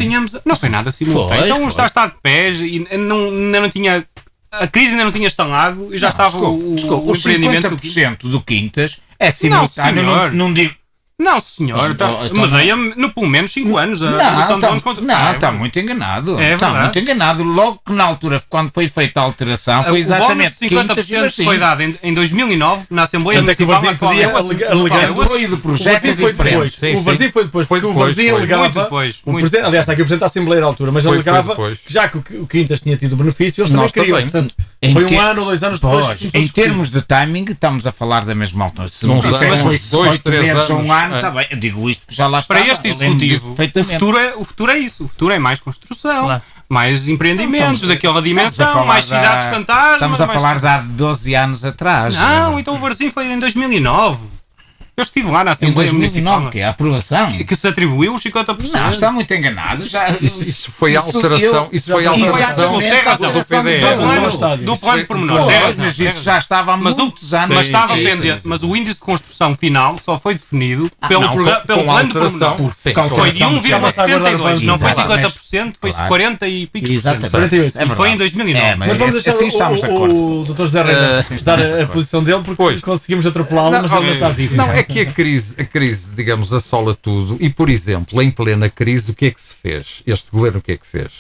Não foi nada simultâneo. Foi, Então foi. está de pés e ainda não tinha. A crise ainda não tinha instalado e já estava o Os empreendimento. 50% do Quintas é simultâneo. senhor. Não digo. Não, senhor. Então- Medei-me no pelo menos 5 anos. A Não, redução de bónus contra- Ah, está muito enganado. É Está verdade. muito enganado. Logo que na altura, quando foi feita a alteração, foi O bónus exatamente de 50% foi dado em 2009 na Assembleia Tanto é que o Municipal. Varzim podia alegar. O apoio do O projeto é Varzim foi diferente. depois. Sim, O Varzim foi depois. Foi Porque o depois, Varzim foi. alegava. Muito depois, o muito presidente, aliás, está aqui o presidente da Assembleia da altura, mas Foi alegava depois. que já que o Quintas tinha tido benefício, eles também Nós queriam. também. Portanto, Em foi te- 1 ano ou 2 anos depois. Pois, que começou a em discutir. termos de timing, estamos a falar da mesma altura. Se Uns me disser anos, que foi dois, 8 três meses ou anos. um ano, É. está bem. Eu digo isto que já lá Para estava. este Eu lembro disso Executivo, perfeitamente. o futuro é isso. O futuro é mais construção, Claro. mais empreendimentos daquela Estamos a dimensão, falar mais cidades fantasmas. Estamos a mais- falar de há 12 anos atrás. Não, então o Varzim foi em 2009. Eu estive lá na Em Assembleia 2009, Municipal. que é a aprovação. Que se atribuiu os 50%. Não, está muito enganado. Já, Isso foi alteração. Isso foi já Isso alteração tem razão. do PDR. Duplo plano- estádio. do plano foi- pormenor. Pois, Tem razão, mas tem isso razão. já estava há Mas muitos anos. Mas estava sim, pendente. sim. Mas o índice de construção final só foi definido pelo Não, plano de alteração. pormenor. Sim, Com Foi de alteração. Já passa a guardar 1,72. o Não foi plano. 50%, foi Claro. 40 e picos por cento. Exatamente. 48. É E foi em verdade. 2009. É, Mas vamos deixar assim estamos de acordo. o Dr. José Reina dar a posição dele porque Pois. conseguimos atropelá-lo, mas ele não está vivo. Não, é que a crise, digamos, assola tudo. E, por exemplo, em plena crise, o que é que se fez? Este governo o que é que fez?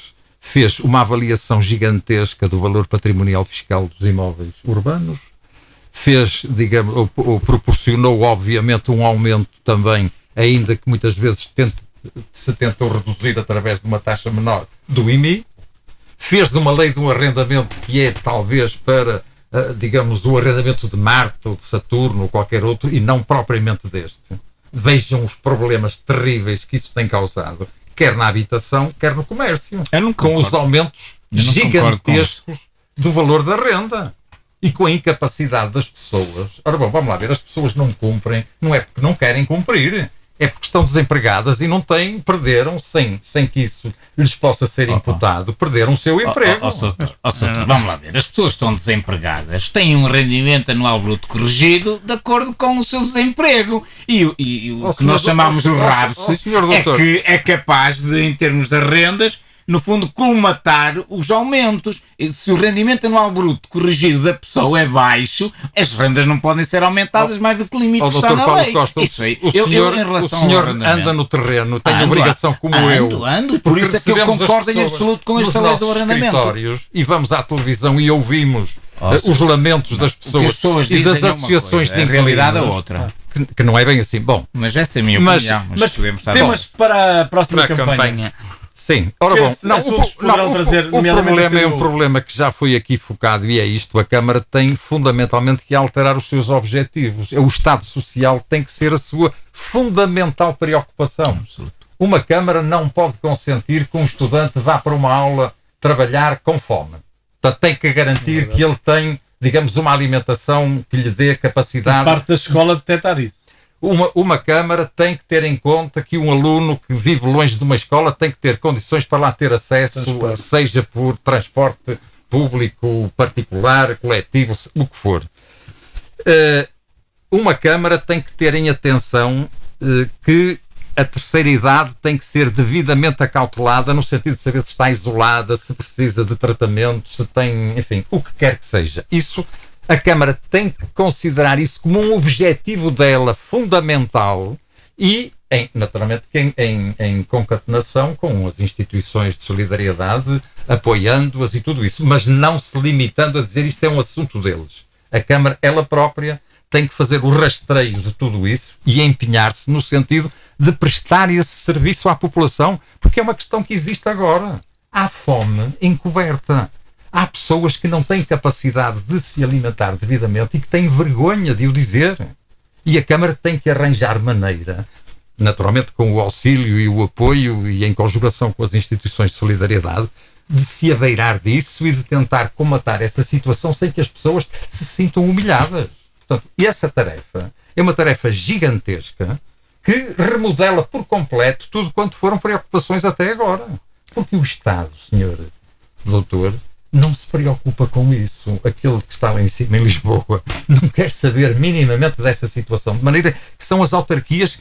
Fez uma avaliação gigantesca do valor patrimonial fiscal dos imóveis urbanos, fez, digamos, ou proporcionou, obviamente, um aumento também, ainda que muitas vezes se tentou reduzir através de uma taxa menor do IMI, fez uma lei de um arrendamento que é talvez para, digamos, o arrendamento de Marte ou de Saturno ou qualquer outro e não propriamente deste. Vejam os problemas terríveis que isso tem causado, quer na habitação, quer no comércio, Eu não com os concordo. aumentos Eu não concordo com gigantescos do valor da renda e com a incapacidade das pessoas. Ora bom, vamos lá ver, as pessoas não cumprem, não é porque não querem cumprir, é porque estão desempregadas e não têm, perderam, sem que isso lhes possa ser imputado, perderam o seu emprego. Vamos lá ver. As pessoas estão desempregadas, têm um rendimento anual bruto corrigido de acordo com o seu desemprego. E o que nós chamamos de RABS senhor é doutor. que é capaz de, em termos das rendas, no fundo, colmatar os aumentos. E se o rendimento anual bruto corrigido da pessoa é baixo, as rendas não podem ser aumentadas mais do que o limite que está Dr. na Paulo lei. Costa, Isso aí. o senhor ao anda no terreno, tem Ando, obrigação como eu. Ando, por Porque isso é que eu recebemos as concordo em pessoas absoluto com nos esta lei do nossos arrendamento. escritórios e vamos à televisão e ouvimos os lamentos das O que pessoas, as pessoas e dizem das é uma associações coisa, de a realidade é inquilinos, outra. que não é bem assim. Bom, Mas essa é a minha Mas- opinião. Mas podemos estar temas para a próxima Para a campanha. campanha. sim. Ora Que bom, não, assuntos poderão trazer, o nomeadamente problema é assim, um problema que já foi aqui focado e é isto. A Câmara tem fundamentalmente que alterar os seus objetivos. O Estado Social tem que ser a sua fundamental preocupação. Uma Câmara não pode consentir que um estudante vá para uma aula trabalhar com fome. Portanto, tem que garantir que ele tem digamos, uma alimentação que lhe dê A capacidade. parte da escola detectar isso. Uma Câmara tem que ter em conta que um aluno que vive longe de uma escola tem que ter condições para lá ter acesso, seja por transporte público, particular, coletivo, o que for. Uma Câmara tem que ter em atenção que a terceira idade tem que ser devidamente acautelada no sentido de saber se está isolada, se precisa de tratamento, se tem, enfim, o que quer que seja. Isso, a Câmara tem que considerar isso como um objetivo dela fundamental e, naturalmente, em concatenação com as instituições de solidariedade, apoiando-as e tudo isso, mas não se limitando a dizer isto é um assunto deles. A Câmara, ela própria, tem que fazer o rastreio de tudo isso e empenhar-se no sentido de prestar esse serviço à população, porque é uma questão que existe agora. Há fome encoberta. Há pessoas que não têm capacidade de se alimentar devidamente e que têm vergonha de o dizer. E a Câmara tem que arranjar maneira, naturalmente com o auxílio e o apoio e em conjugação com as instituições de solidariedade, de se abeirar disso e de tentar comatar essa situação sem que as pessoas se sintam humilhadas. Portanto, essa tarefa é uma tarefa gigantesca que remodela por completo tudo quanto foram preocupações até agora. Porque o Estado, senhor doutor, não se preocupa com isso. Aquele que está lá em cima, em Lisboa, não quer saber minimamente dessa situação. De maneira que são as autarquias,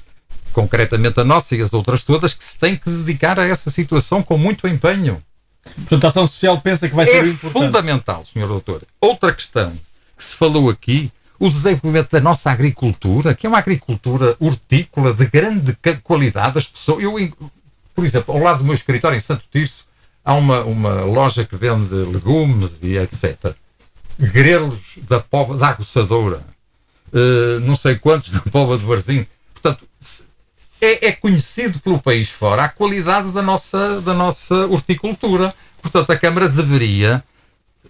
concretamente a nossa e as outras todas, que se têm que dedicar a essa situação com muito empenho. Portanto, a ação social pensa que vai ser importante. É fundamental, senhor doutor. Outra questão que se falou aqui, o desenvolvimento da nossa agricultura, que é uma agricultura hortícola de grande qualidade. As pessoas, por exemplo, ao lado do meu escritório em Santo Tirso, há uma loja que vende legumes e etc. Grelos da Aguçadora, não sei quantos da Póvoa do Varzim. Portanto, é conhecido pelo país fora a qualidade da nossa horticultura. Portanto, a Câmara deveria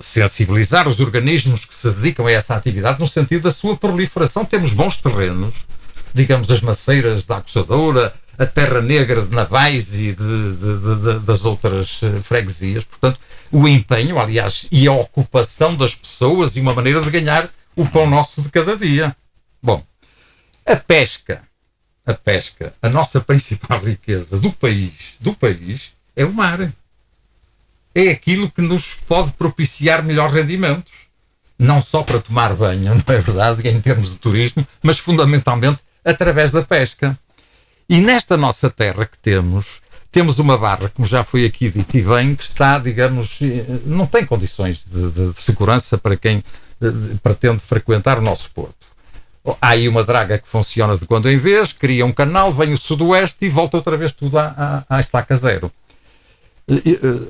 sensibilizar os organismos que se dedicam a essa atividade no sentido da sua proliferação. Temos bons terrenos, digamos as maceiras da Aguçadora, a Terra Negra de Navais e das outras freguesias. Portanto, o empenho, aliás, e a ocupação das pessoas e uma maneira de ganhar o pão nosso de cada dia. Bom, a pesca, a nossa principal riqueza do país é o mar. É aquilo que nos pode propiciar melhores rendimentos. Não só para tomar banho, não é verdade, em termos de turismo, mas fundamentalmente através da pesca. E nesta nossa terra que temos uma barra, como já foi aqui dito e bem, que está, digamos, não tem condições de segurança para quem pretende frequentar o nosso porto. Há aí uma draga que funciona de quando em vez, cria um canal, vem o sudoeste e volta outra vez tudo à estaca zero.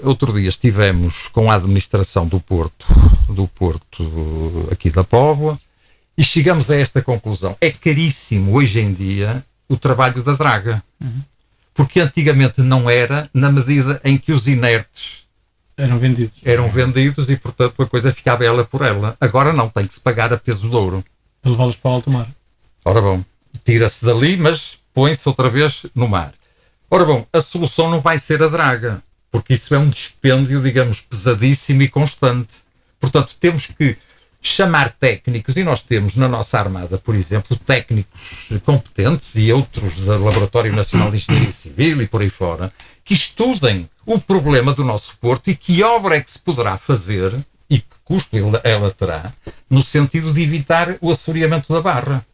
Outro dia estivemos com a administração do porto aqui da Póvoa e chegamos a esta conclusão. É caríssimo hoje em dia o trabalho da draga. Porque antigamente não era, na medida em que os inertes eram vendidos e, portanto, a coisa ficava ela por ela. Agora não, tem que se pagar a peso de ouro. Para levá-los para o alto mar. Ora bom, tira-se dali, mas põe-se outra vez no mar. Ora bom, a solução não vai ser a draga, porque isso é um dispêndio, digamos, pesadíssimo e constante. Portanto, temos que chamar técnicos, e nós temos na nossa Armada, por exemplo, técnicos competentes e outros do Laboratório Nacional de Engenharia Civil e por aí fora, que estudem o problema do nosso porto e que obra é que se poderá fazer e que custo ela terá no sentido de evitar o assoreamento da barra.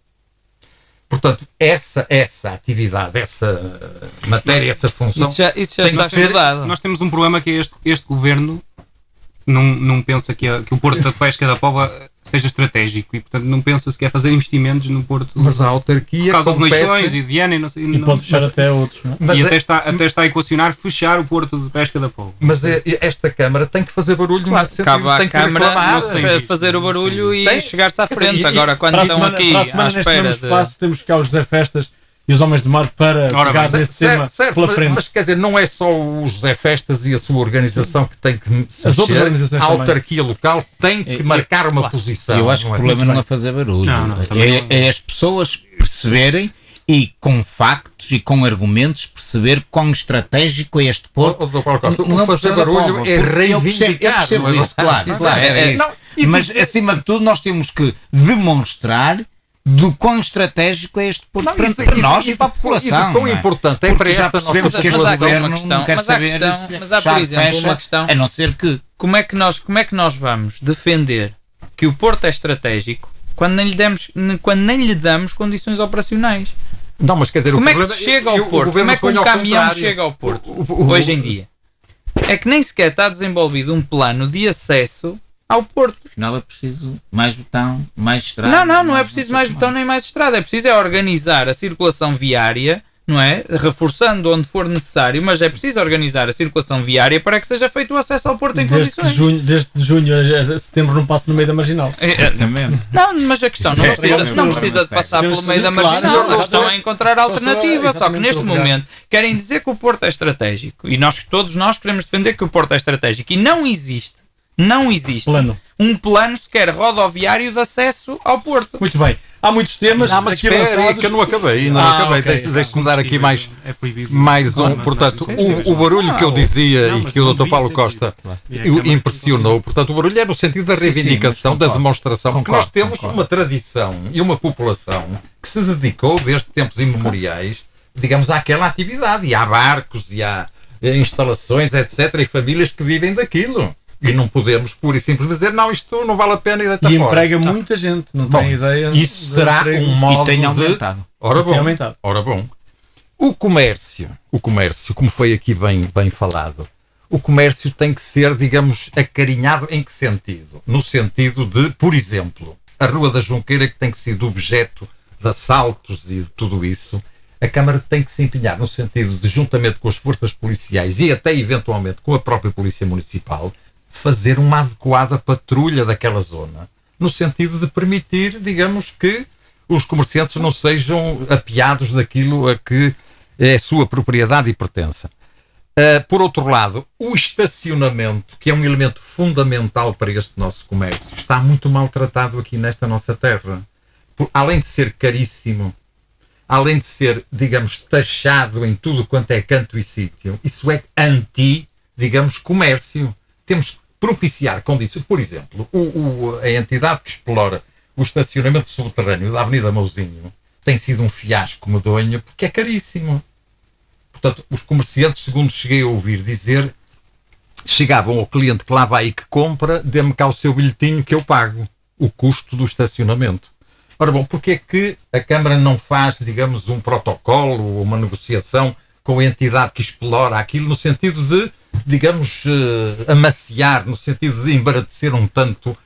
Portanto, essa atividade, essa matéria, essa função... Isso já está estudado. Nós temos um problema que é este governo não pensa que o Porto da Pesca da Póvoa seja estratégico e, portanto, não pensa se quer fazer investimentos no Porto. Mas a autarquia por causa compete... de Leixões e de Viana e não sei... E pode fechar até outros, não é? Mas e até está a equacionar fechar o Porto de Pesca da Póvoa. Mas esta Câmara tem que fazer barulho nesse sentido, Cabe à tem que Câmara reclamar. fazer o barulho e chegar-se à frente. dizer, Agora, quando estão aqui para a à semana neste espera mesmo espaço, temos cá os José Festas e os Homens de Mar para pegar nesse tema pela frente. Mas quer dizer, não é só o José Festas e a sua organização que tem que se As outras organizações a também. autarquia local tem que marcar uma posição. Eu acho que o problema não é fazer barulho. É as pessoas perceberem e com factos e com argumentos perceber quão estratégico é este porto. O fazer barulho é reivindicar. Eu percebo isso, claro. Mas, acima de tudo, nós temos que demonstrar do quão estratégico é este Porto para nós e para a população. E quão importante é para esta nossa população. Que este Mas há aqui uma governo questão, não quer mas há saber questão, se mas há, por fechar, exemplo, fecha, uma questão. a não ser que Como é que nós vamos defender que o Porto é estratégico quando nem lhe damos condições operacionais? Não, mas quer dizer, Como o é que problema, se chega e ao o Porto? governo Como é que põe um ao caminhão contrário. chega ao Porto O- hoje em dia? É que nem sequer está desenvolvido um plano de acesso ao Porto. afinal é preciso mais botão, mais estrada. Não é preciso mais botão nem mais estrada. É preciso organizar a circulação viária, não é? Reforçando onde for necessário, mas é preciso organizar a circulação viária para que seja feito o acesso ao Porto em condições. Desde junho a setembro não passo no meio da marginal. Exatamente. Não, mas a questão não precisa de passar pelo meio da marginal. A questão é encontrar alternativa. Só que neste momento querem dizer que o Porto é estratégico. E todos nós queremos defender que o Porto é estratégico. E não existe Plano. um plano sequer rodoviário de acesso ao Porto. Muito bem. Há muitos temas Não, mas aqui espera, lançados. que eu não acabei, ainda não acabei. ok. Deixe-me dar aqui mais É proibido. um. Portanto, o barulho que eu dizia e que o Dr. Paulo Costa impressionou, portanto, o barulho é no sentido da reivindicação, mas da concordo. demonstração, porque nós Concordo, temos concordo. uma tradição e uma população que se dedicou desde tempos imemoriais, digamos, àquela atividade. E há barcos, e há instalações, etc., e famílias que vivem daquilo. E não podemos, pura e simplesmente, dizer, não, isto não vale a pena e deitar E fora. emprega muita gente, não Bom, tem ideia. Isso do será emprego. um modo E tem de... aumentado. Ora Tem bom, aumentado. ora bom. O comércio, como foi aqui bem falado, o comércio tem que ser, digamos, acarinhado em que sentido? No sentido de, por exemplo, a Rua da Junqueira, que tem que ser objeto de assaltos e de tudo isso, a Câmara tem que se empenhar no sentido de, juntamente com as forças policiais e até eventualmente com a própria Polícia Municipal, fazer uma adequada patrulha daquela zona, no sentido de permitir, digamos, que os comerciantes não sejam apiados daquilo a que é sua propriedade e pertença. Por outro lado, o estacionamento, que é um elemento fundamental para este nosso comércio, está muito maltratado aqui nesta nossa terra. Além de ser caríssimo, além de ser, digamos, taxado em tudo quanto é canto e sítio, isso é digamos, comércio. Temos que propiciar condições. Por exemplo, a entidade que explora o estacionamento subterrâneo da Avenida Mouzinho tem sido um fiasco medonho porque é caríssimo. Portanto, os comerciantes, segundo cheguei a ouvir dizer, chegavam ao cliente que lá vai e que compra, dê-me cá o seu bilhetinho que eu pago o custo do estacionamento. Ora bom, porque é que a Câmara não faz, digamos, um protocolo ou uma negociação com a entidade que explora aquilo no sentido de, digamos, amaciar, no sentido de embaratecer um tanto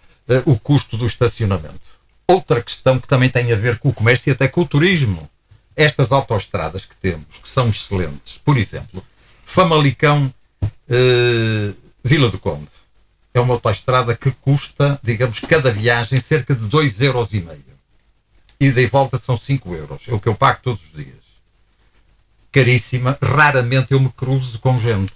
o custo do estacionamento? Outra questão que também tem a ver com o comércio e até com o turismo. Estas autoestradas que temos, que são excelentes, por exemplo, Famalicão, Vila do Conde, é uma autoestrada que custa, digamos, cada viagem cerca de 2,5 euros. E de volta são 5 euros. É o que eu pago todos os dias. Caríssima. Raramente eu me cruzo com gente.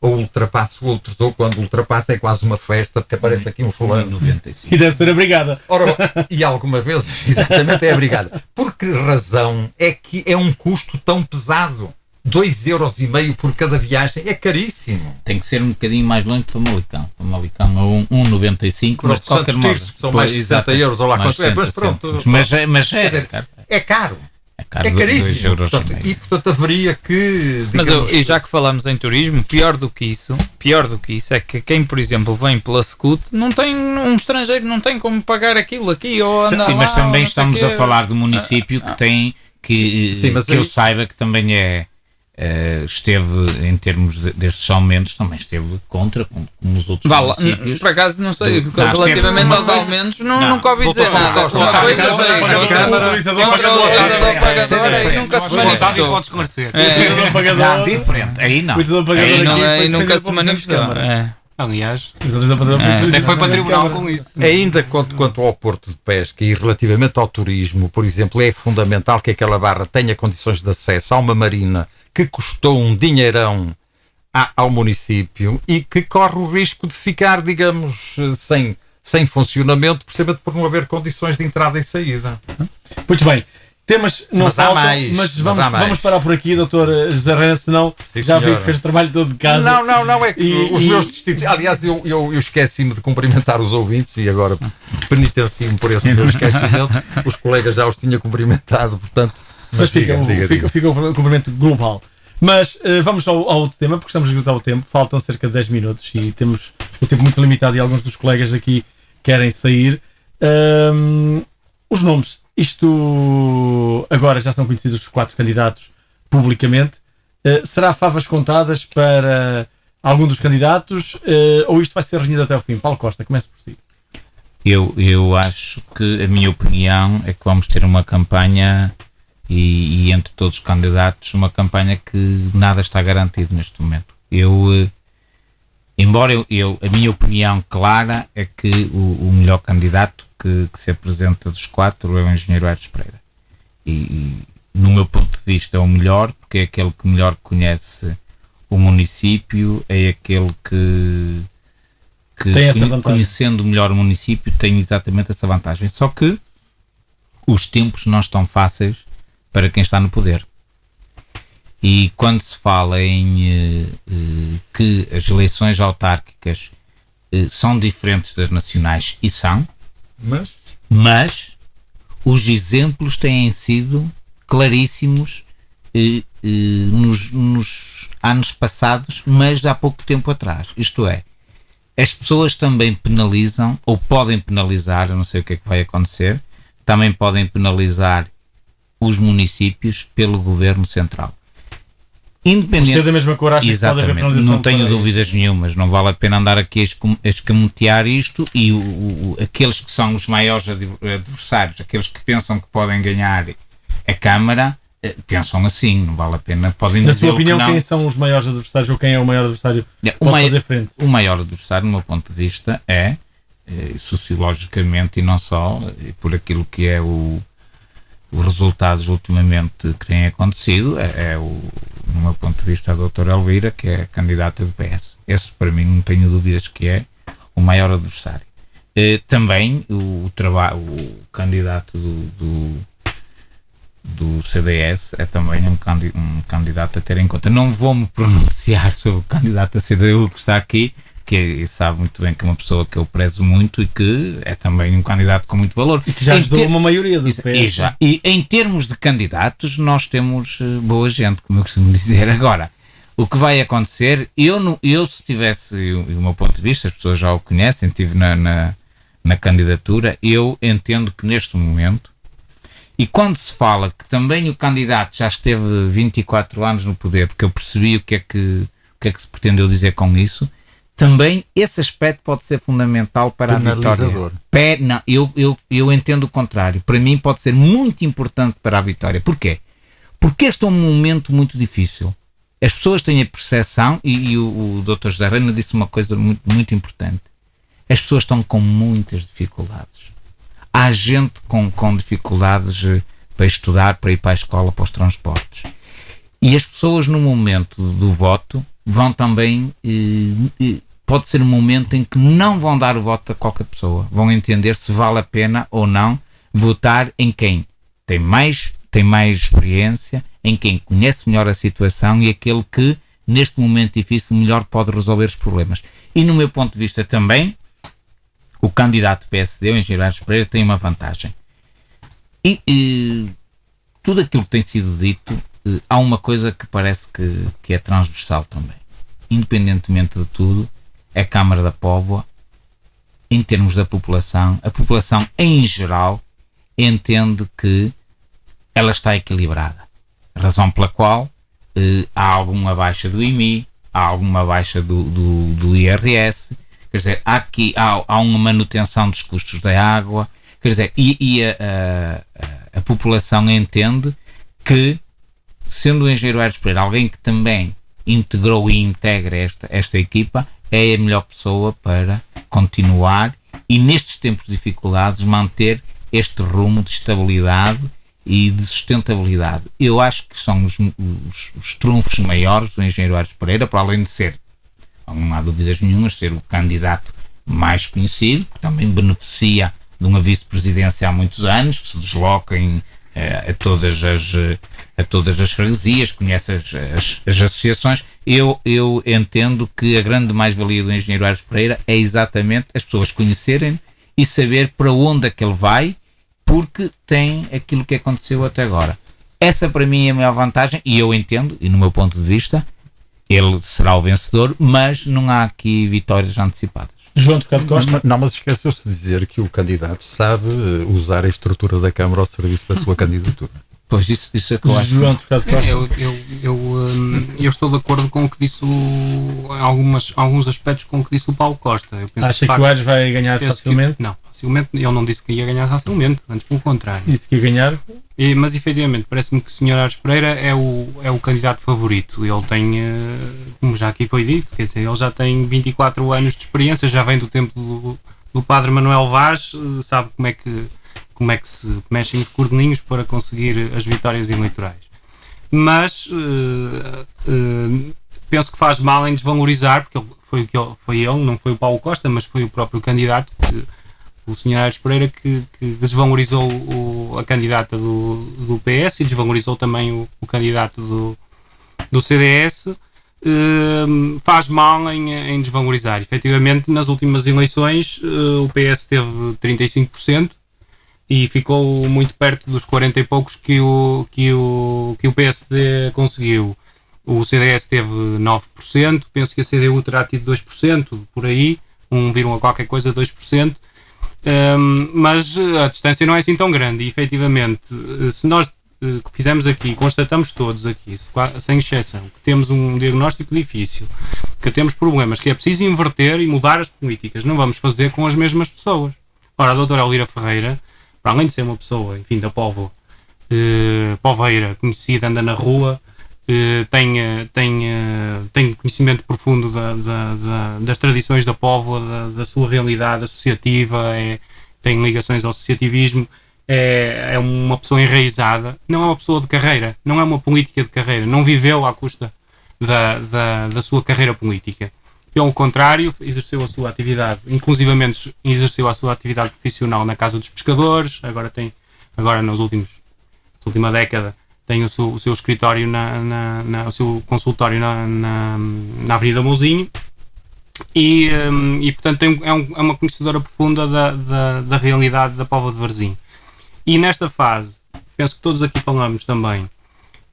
Ou ultrapasso outros, ou quando ultrapasso é quase uma festa, porque aparece aqui um fulano. 95. E deve ser obrigada. Ora, e alguma vez, exatamente, é obrigado. Por que razão é que é um custo tão pesado? 2,5 euros por cada viagem é caríssimo. Tem que ser um bocadinho mais longe de Famalicão. Famalicão é 1,95, mas de qualquer Santo modo. Tirso, que são mais 60 euros, ou lá mais quanto é, mas 60 pronto. cêntimos. Mas Quer dizer, é caro. É caro, É caríssimo. 2,5 Portanto, euros. e portanto haveria que, Mas digamos, e já que falamos em turismo, pior do que isso é que quem, por exemplo, vem pela Scoot, não tem, um estrangeiro não tem como pagar aquilo aqui ou andar Sim, lá, mas ou também não sei estamos quê. a falar de município que tem, Sim, mas que eu aí- saiba que também esteve, em termos destes aumentos, também esteve contra, como os outros Vá lá, municípios. por acaso não sei, Não, relativamente esteve aos uma aumentos, Não, nunca ouvi dizer Dr. Paulo nada. Costa, Uma a coisa Câmara- sei, a contra Câmara- o utilizador pagador aí nunca se manifestou. Pode esclarecer. Não, diferente. Aí não. O utilizador pagador Aí não. aqui foi Aí nunca defendido se pelo Presidente manifestou. da Câmara. É. Aliás, O utilizador pagador foi É. utilizado até foi para na tribunal Câmara. com isso. ainda quanto ao Porto de Pesca e relativamente ao turismo, por exemplo, é fundamental que aquela barra tenha condições de acesso a uma marina que custou um dinheirão ao município e que corre o risco de ficar, digamos, sem funcionamento, precisamente por não haver condições de entrada e saída. Muito bem. Temas não Mas há faltam, mais, mas mas há mais. vamos parar por aqui, Dr. Zarrena, senão Sim, já vi senhora. que fez o trabalho todo de casa. Não, é que os meus distintos. Aliás, eu esqueci-me de cumprimentar os ouvintes e agora penitencio-me por esse meu esquecimento. Os colegas já os tinha cumprimentado, portanto. Mas fica diga. o cumprimento global. Mas vamos ao outro tema, porque estamos a esgotar o tempo. Faltam cerca de 10 minutos e temos o tempo muito limitado e alguns dos colegas aqui querem sair. Os nomes. Isto agora já são conhecidos os 4 candidatos publicamente. Será favas contadas para algum dos candidatos ou isto vai ser reunido até ao fim? Paulo Costa, comece por si. Eu acho que a minha opinião é que vamos ter uma campanha e entre todos os candidatos uma campanha que nada está garantido neste momento. Embora a minha opinião clara é que o melhor candidato que se apresenta dos 4 é o engenheiro Aires Pereira. E no meu ponto de vista é o melhor, porque é aquele que melhor conhece o município, é aquele que tem essa vantagem. Conhecendo melhor o município, tem exatamente essa vantagem. Só que os tempos não estão fáceis para quem está no poder. E quando se fala em que as eleições autárquicas são diferentes das nacionais, e são, mas os exemplos têm sido claríssimos nos anos passados, mas há pouco tempo atrás. Isto é, as pessoas também penalizam, ou podem penalizar, eu não sei o que é que vai acontecer, também podem penalizar os municípios pelo governo central. Independente, Você da mesma cor acha que pode haver exatamente, penalização não tenho para dúvidas nenhumas, não vale a pena andar aqui a escamotear isto e aqueles que são os maiores adversários, aqueles que pensam que podem ganhar a Câmara, pensam assim, não vale a pena, podem Na dizer sua opinião, que não. quem são os maiores adversários ou quem é o maior adversário que O pode fazer frente? O maior adversário, do meu ponto de vista, é sociologicamente e não só, por aquilo que é os resultados ultimamente que têm acontecido, no meu ponto de vista, a doutora Elvira, que é a candidata do PS. Esse, para mim, não tenho dúvidas que é o maior adversário. Também o candidato do CDS é também um candidato a ter em conta. Não vou me pronunciar sobre o candidato da CDU que está aqui, que sabe muito bem que é uma pessoa que eu prezo muito e que é também um candidato com muito valor. E que já ajudou uma maioria do PS. E em termos de candidatos, nós temos boa gente, como eu costumo dizer. Agora, o que vai acontecer, eu se tivesse, o meu ponto de vista, as pessoas já o conhecem, estive na candidatura, eu entendo que neste momento, e quando se fala que também o candidato já esteve 24 anos no poder, porque eu percebi o que é que se pretendeu dizer com isso, também esse aspecto pode ser fundamental para a vitória. Não, eu entendo o contrário. Para mim pode ser muito importante para a vitória. Porquê? Porque este é um momento muito difícil. As pessoas têm a percepção, e o Dr. José Reina disse uma coisa muito, muito importante. As pessoas estão com muitas dificuldades. Há gente com dificuldades para estudar, para ir para a escola, para os transportes. E as pessoas no momento do voto vão também... pode ser um momento em que não vão dar o voto a qualquer pessoa. Vão entender se vale a pena ou não votar em quem tem mais experiência, em quem conhece melhor a situação e aquele que, neste momento difícil, melhor pode resolver os problemas. E, no meu ponto de vista também, o candidato PSD, o engenheiro Aires Pereira, tem uma vantagem. E tudo aquilo que tem sido dito, há uma coisa que parece que é transversal também. Independentemente de tudo, a Câmara da Póvoa, em termos da população, a população em geral entende que ela está equilibrada. Razão pela qual há alguma baixa do IMI, há alguma baixa do IRS, quer dizer, há uma manutenção dos custos da água, quer dizer, a população entende que, sendo o engenheiro Aires Pereira alguém que também integrou e integra esta equipa, é a melhor pessoa para continuar e nestes tempos de dificuldades manter este rumo de estabilidade e de sustentabilidade. Eu acho que são os trunfos maiores do engenheiro Aires Pereira, para além de ser, não há dúvidas nenhumas, ser o candidato mais conhecido, que também beneficia de uma vice-presidência há muitos anos, que se desloca a todas as freguesias, conhece as associações. Eu entendo que a grande mais-valia do engenheiro Aires Pereira é exatamente as pessoas conhecerem e saber para onde é que ele vai, porque tem aquilo que aconteceu até agora. Essa para mim é a maior vantagem, e eu entendo, e no meu ponto de vista, ele será o vencedor, mas não há aqui vitórias antecipadas. João Trocado Costa. Não, mas esqueceu-se de dizer que o candidato sabe usar a estrutura da Câmara ao serviço da sua candidatura. Pois isso é que eu acho. João Trocado Costa. Eu estou de acordo com o que disse alguns aspectos com o que disse o Paulo Costa. Eu penso Acha que o Aires vai ganhar facilmente? Não, facilmente ele não disse que ia ganhar facilmente, antes pelo contrário. Disse que ia ganhar? Mas efetivamente, parece-me que o Sr. Aires Pereira é o candidato favorito. Ele tem, como já aqui foi dito, quer dizer, ele já tem 24 anos de experiência, já vem do tempo do Padre Manuel Vaz, sabe como é que se mexem os cordelinhos para conseguir as vitórias eleitorais. Mas penso que faz mal em desvalorizar, porque foi ele, não foi o Paulo Costa, mas foi o próprio candidato, o Sr. Aires Pereira, que desvalorizou a candidata do PS e desvalorizou também o candidato do CDS. Faz mal em desvalorizar. Efetivamente, nas últimas eleições, o PS teve 35%, e ficou muito perto dos 40 e poucos que o PSD conseguiu. O CDS teve 9%, penso que a CDU terá tido 2%, por aí, 1, qualquer coisa, 2%, mas a distância não é assim tão grande, e efetivamente, se nós fizermos aqui, constatamos todos aqui, sem exceção, que temos um diagnóstico difícil, que temos problemas, que é preciso inverter e mudar as políticas, não vamos fazer com as mesmas pessoas. Ora, a doutora Elvira Ferreira, para além de ser uma pessoa, enfim, da Póvoa, poveira, conhecida, anda na rua, tem conhecimento profundo das tradições da Póvoa, da sua realidade associativa, tem ligações ao associativismo, é uma pessoa enraizada, não é uma pessoa de carreira, não é uma política de carreira, não viveu à custa da sua carreira política. Pelo contrário, exerceu a sua atividade, inclusivamente exerceu a sua atividade profissional na Casa dos Pescadores, agora na última década, tem o seu escritório, o seu consultório na Avenida Mouzinho, e portanto é uma conhecedora profunda da realidade da Póvoa de Varzim. E nesta fase, penso que todos aqui falamos também,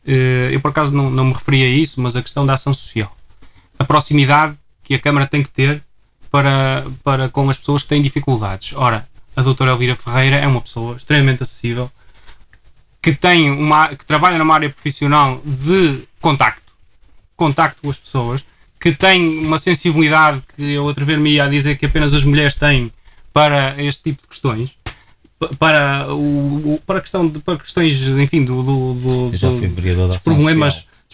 eu por acaso não me referi a isso, mas a questão da ação social. A proximidade que a Câmara tem que ter para com as pessoas que têm dificuldades. Ora, a doutora Elvira Ferreira é uma pessoa extremamente acessível, que trabalha numa área profissional de contacto com as pessoas, que tem uma sensibilidade que eu outra vez me ia dizer que apenas as mulheres têm para este tipo de questões, para questões, enfim, dos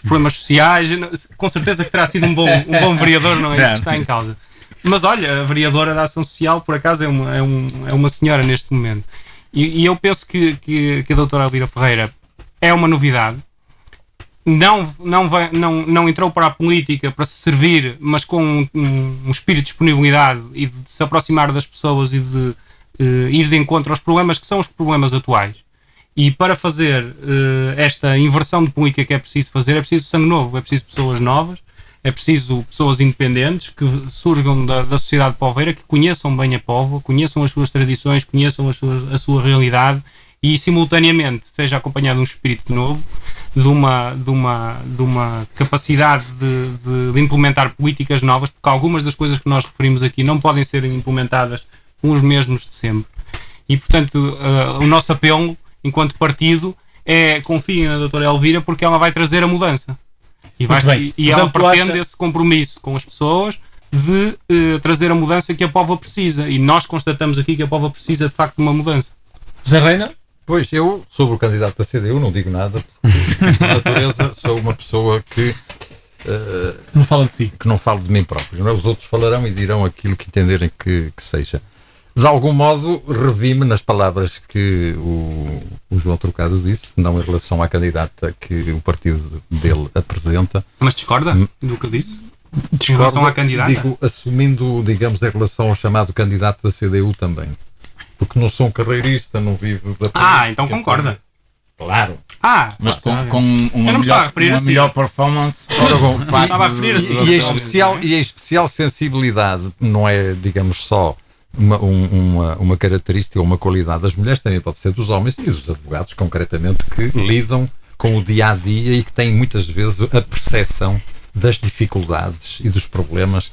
problemas sociais. Com certeza que terá sido um bom vereador, não é isso que está em causa. Mas olha, a vereadora da Ação Social, por acaso, é uma senhora neste momento. E eu penso que a doutora Elvira Ferreira é uma novidade. Não entrou para a política para se servir, mas com um espírito de disponibilidade e de se aproximar das pessoas e de ir de encontro aos problemas que são os problemas atuais. E para fazer esta inversão de política que é preciso fazer, é preciso sangue novo, é preciso pessoas novas, é preciso pessoas independentes que surjam da sociedade poveira, que conheçam bem a Póvoa, conheçam as suas tradições, conheçam a sua realidade e simultaneamente seja acompanhado de um espírito novo, de uma capacidade de implementar políticas novas, porque algumas das coisas que nós referimos aqui não podem ser implementadas com os mesmos de sempre. E portanto o nosso apelo enquanto partido confiem na doutora Elvira, porque ela vai trazer a mudança. E ela pretende esse compromisso com as pessoas de trazer a mudança que a Póvoa precisa. E nós constatamos aqui que a Póvoa precisa de facto de uma mudança. José Reina? Pois, eu, sobre o candidato da CDU, não digo nada, porque por natureza sou uma pessoa que não fala de si. Que não falo de mim próprio. Não é? Os outros falarão e dirão aquilo que entenderem que seja. De algum modo, revi-me nas palavras que o João Trocado disse, não em relação à candidata que o partido dele apresenta. Mas discorda do que eu disse? Em relação à candidata? Digo, assumindo, digamos, em relação ao chamado candidato da CDU também. Porque não sou um carreirista, não vivo da política. Então concorda. Claro. Mas com Eu não me estava a referir uma assim. melhor performance. Ora bom, pá, Estava a referir assim. e a especial sensibilidade não é, digamos, só uma característica ou uma qualidade das mulheres, também pode ser dos homens e dos advogados, concretamente, que lidam com o dia a dia e que têm muitas vezes a percepção das dificuldades e dos problemas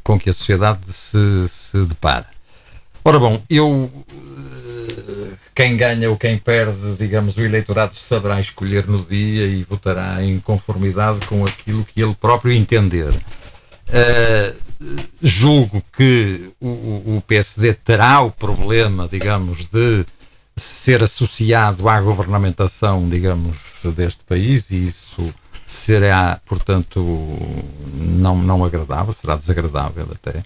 com que a sociedade se depara. Ora bom, quem ganha ou quem perde, digamos, o eleitorado saberá escolher no dia e votará em conformidade com aquilo que ele próprio entender. Julgo que o PSD terá o problema, digamos, de ser associado à governamentação, digamos, deste país, e isso será, portanto, não agradável, será desagradável até.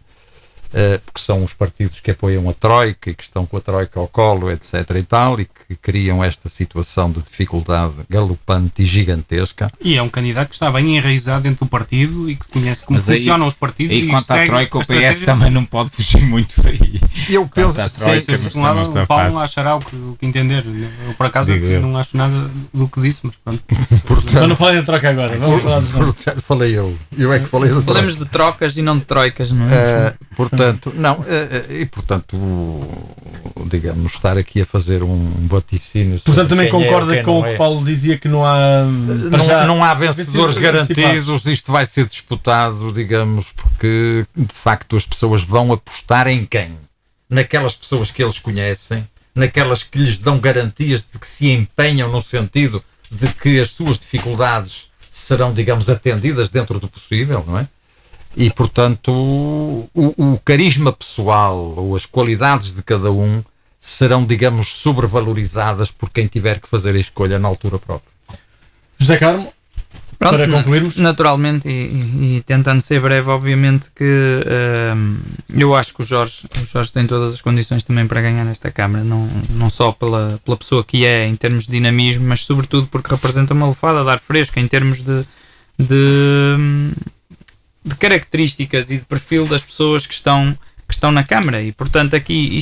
Porque são os partidos que apoiam a Troika e que estão com a Troika ao colo, etc. e tal, e que criam esta situação de dificuldade galopante e gigantesca. E é um candidato que está bem enraizado dentro do partido e que conhece como funcionam os partidos. E quanto à segue Troika, a o PS estratégia. também não pode fugir muito daí. Eu penso à que Troika, Se lá, o Paulo achará o que entender. Eu, por acaso, Digo eu. não acho nada do que disse, mas pronto. Mas não falem de troca agora. Vamos falar dos nomes. portanto, falei eu. Eu é que falei da Troika. Falamos de trocas e não de troicas, não é? Portanto, digamos, estar aqui a fazer um vaticínio. Portanto, também sobre quem concorda é ou quem com o não que é. Paulo dizia, que não há. Não há vencedores vencedores garantidos, isto vai ser disputado, digamos, porque de facto as pessoas vão apostar em quem? Naquelas pessoas que eles conhecem, naquelas que lhes dão garantias de que se empenham no sentido de que as suas dificuldades serão, digamos, atendidas dentro do possível, não é? E, portanto, o carisma pessoal ou as qualidades de cada um serão, digamos, sobrevalorizadas por quem tiver que fazer a escolha na altura própria. José Carmo, Pronto, para concluirmos. Naturalmente, e tentando ser breve, obviamente que eu acho que o Jorge tem todas as condições também para ganhar nesta Câmara, não só pela pessoa que é em termos de dinamismo, mas sobretudo porque representa uma lefada de ar fresco em termos de características e de perfil das pessoas que estão na Câmara. E portanto aqui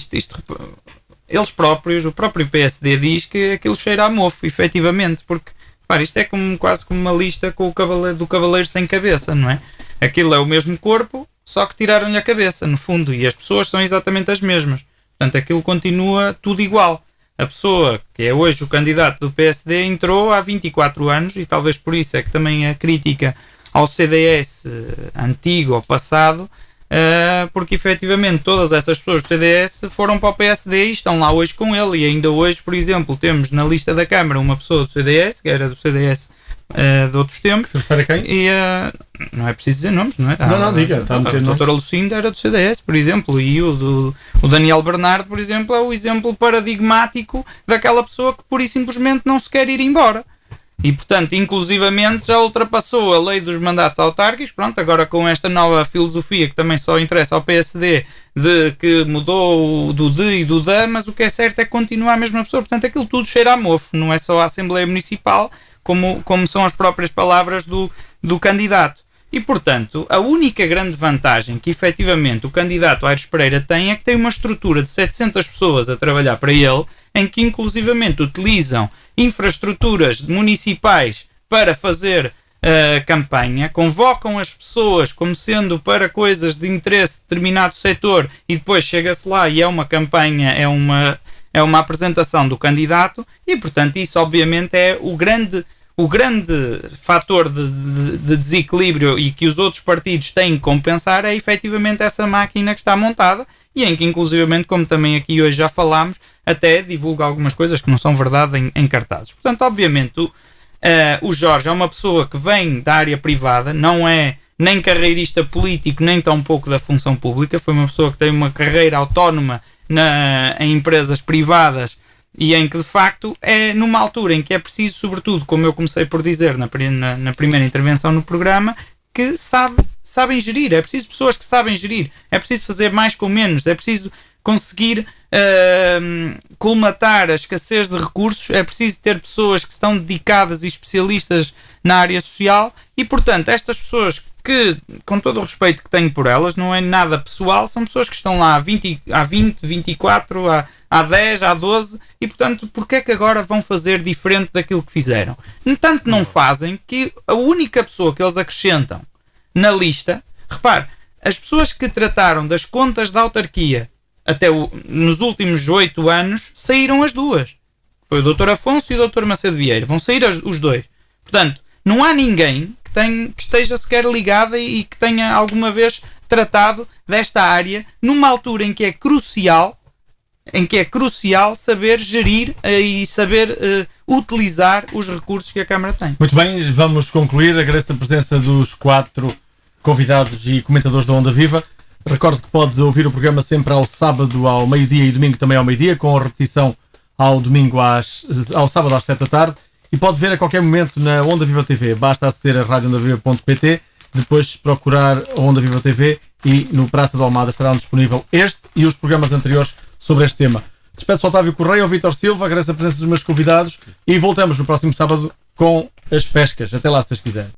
eles próprios, o próprio PSD diz que aquilo cheira a mofo, efetivamente, porque isto é quase como uma lista com do cavaleiro sem cabeça, não é? Aquilo é o mesmo corpo, só que tiraram-lhe a cabeça, no fundo, e as pessoas são exatamente as mesmas. Portanto, aquilo continua tudo igual. A pessoa que é hoje o candidato do PSD entrou há 24 anos, e talvez por isso é que também a crítica ao CDS antigo, ao passado, porque efetivamente todas essas pessoas do CDS foram para o PSD e estão lá hoje com ele, e ainda hoje, por exemplo, temos na lista da Câmara uma pessoa do CDS, que era do CDS de outros tempos. Se refere a quem? E não é preciso dizer nomes, não é? Não, diga. Está a meter A doutora Lucinda era do CDS, por exemplo, e o Daniel Bernardo, por exemplo, é o exemplo paradigmático daquela pessoa que pura e simplesmente não se quer ir embora. E, portanto, inclusivamente já ultrapassou a lei dos mandatos autárquicos, pronto, agora com esta nova filosofia que também só interessa ao PSD, de que mudou do de e do da, mas o que é certo é que continua a mesma pessoa. Portanto, aquilo tudo cheira a mofo, não é só a Assembleia Municipal, como são as próprias palavras do candidato. E, portanto, a única grande vantagem que efetivamente o candidato Aires Pereira tem é que tem uma estrutura de 700 pessoas a trabalhar para ele, em que inclusivamente utilizam infraestruturas municipais para fazer campanha, convocam as pessoas como sendo para coisas de interesse de determinado setor, e depois chega-se lá e é uma campanha, é uma apresentação do candidato, e portanto isso obviamente é o grande fator de desequilíbrio e que os outros partidos têm que compensar, é efetivamente essa máquina que está montada, e em que inclusivamente, como também aqui hoje já falámos, até divulga algumas coisas que não são verdade em cartazes. Portanto, obviamente, o Jorge é uma pessoa que vem da área privada, não é nem carreirista político, nem tampouco da função pública, foi uma pessoa que tem uma carreira autónoma em empresas privadas, e em que de facto é numa altura em que é preciso, sobretudo, como eu comecei por dizer na primeira intervenção no programa, que sabem gerir. É preciso pessoas que sabem gerir, é preciso fazer mais com menos, é preciso conseguir colmatar a escassez de recursos, é preciso ter pessoas que estão dedicadas e especialistas na área social, e portanto estas pessoas que, com todo o respeito que tenho por elas, não é nada pessoal, são pessoas que estão lá há 20, 24, há há 10, há 12, e portanto, porque é que agora vão fazer diferente daquilo que fizeram? No entanto, não fazem, que a única pessoa que eles acrescentam na lista, repare, as pessoas que trataram das contas da autarquia nos últimos 8 anos, saíram as duas. Foi o Dr. Afonso e o Dr. Macedo Vieira. Vão sair os dois. Portanto, não há ninguém que esteja sequer ligado e que tenha alguma vez tratado desta área numa altura em que é crucial saber gerir e saber utilizar os recursos que a Câmara tem. Muito bem, vamos concluir. Agradeço a presença dos 4 convidados e comentadores da Onda Viva. Recordo que pode ouvir o programa sempre ao sábado ao meio-dia e domingo também ao meio-dia, com a repetição ao sábado às 7 da tarde. E pode ver a qualquer momento na Onda Viva TV. Basta aceder a radioondaviva.pt, depois procurar a Onda Viva TV e no Praça do Almada estará disponível este e os programas anteriores sobre este tema. Despeço o Otávio Correia, o Vítor Silva, agradeço a presença dos meus convidados e voltamos no próximo sábado com as pescas. Até lá, se Deus quiser.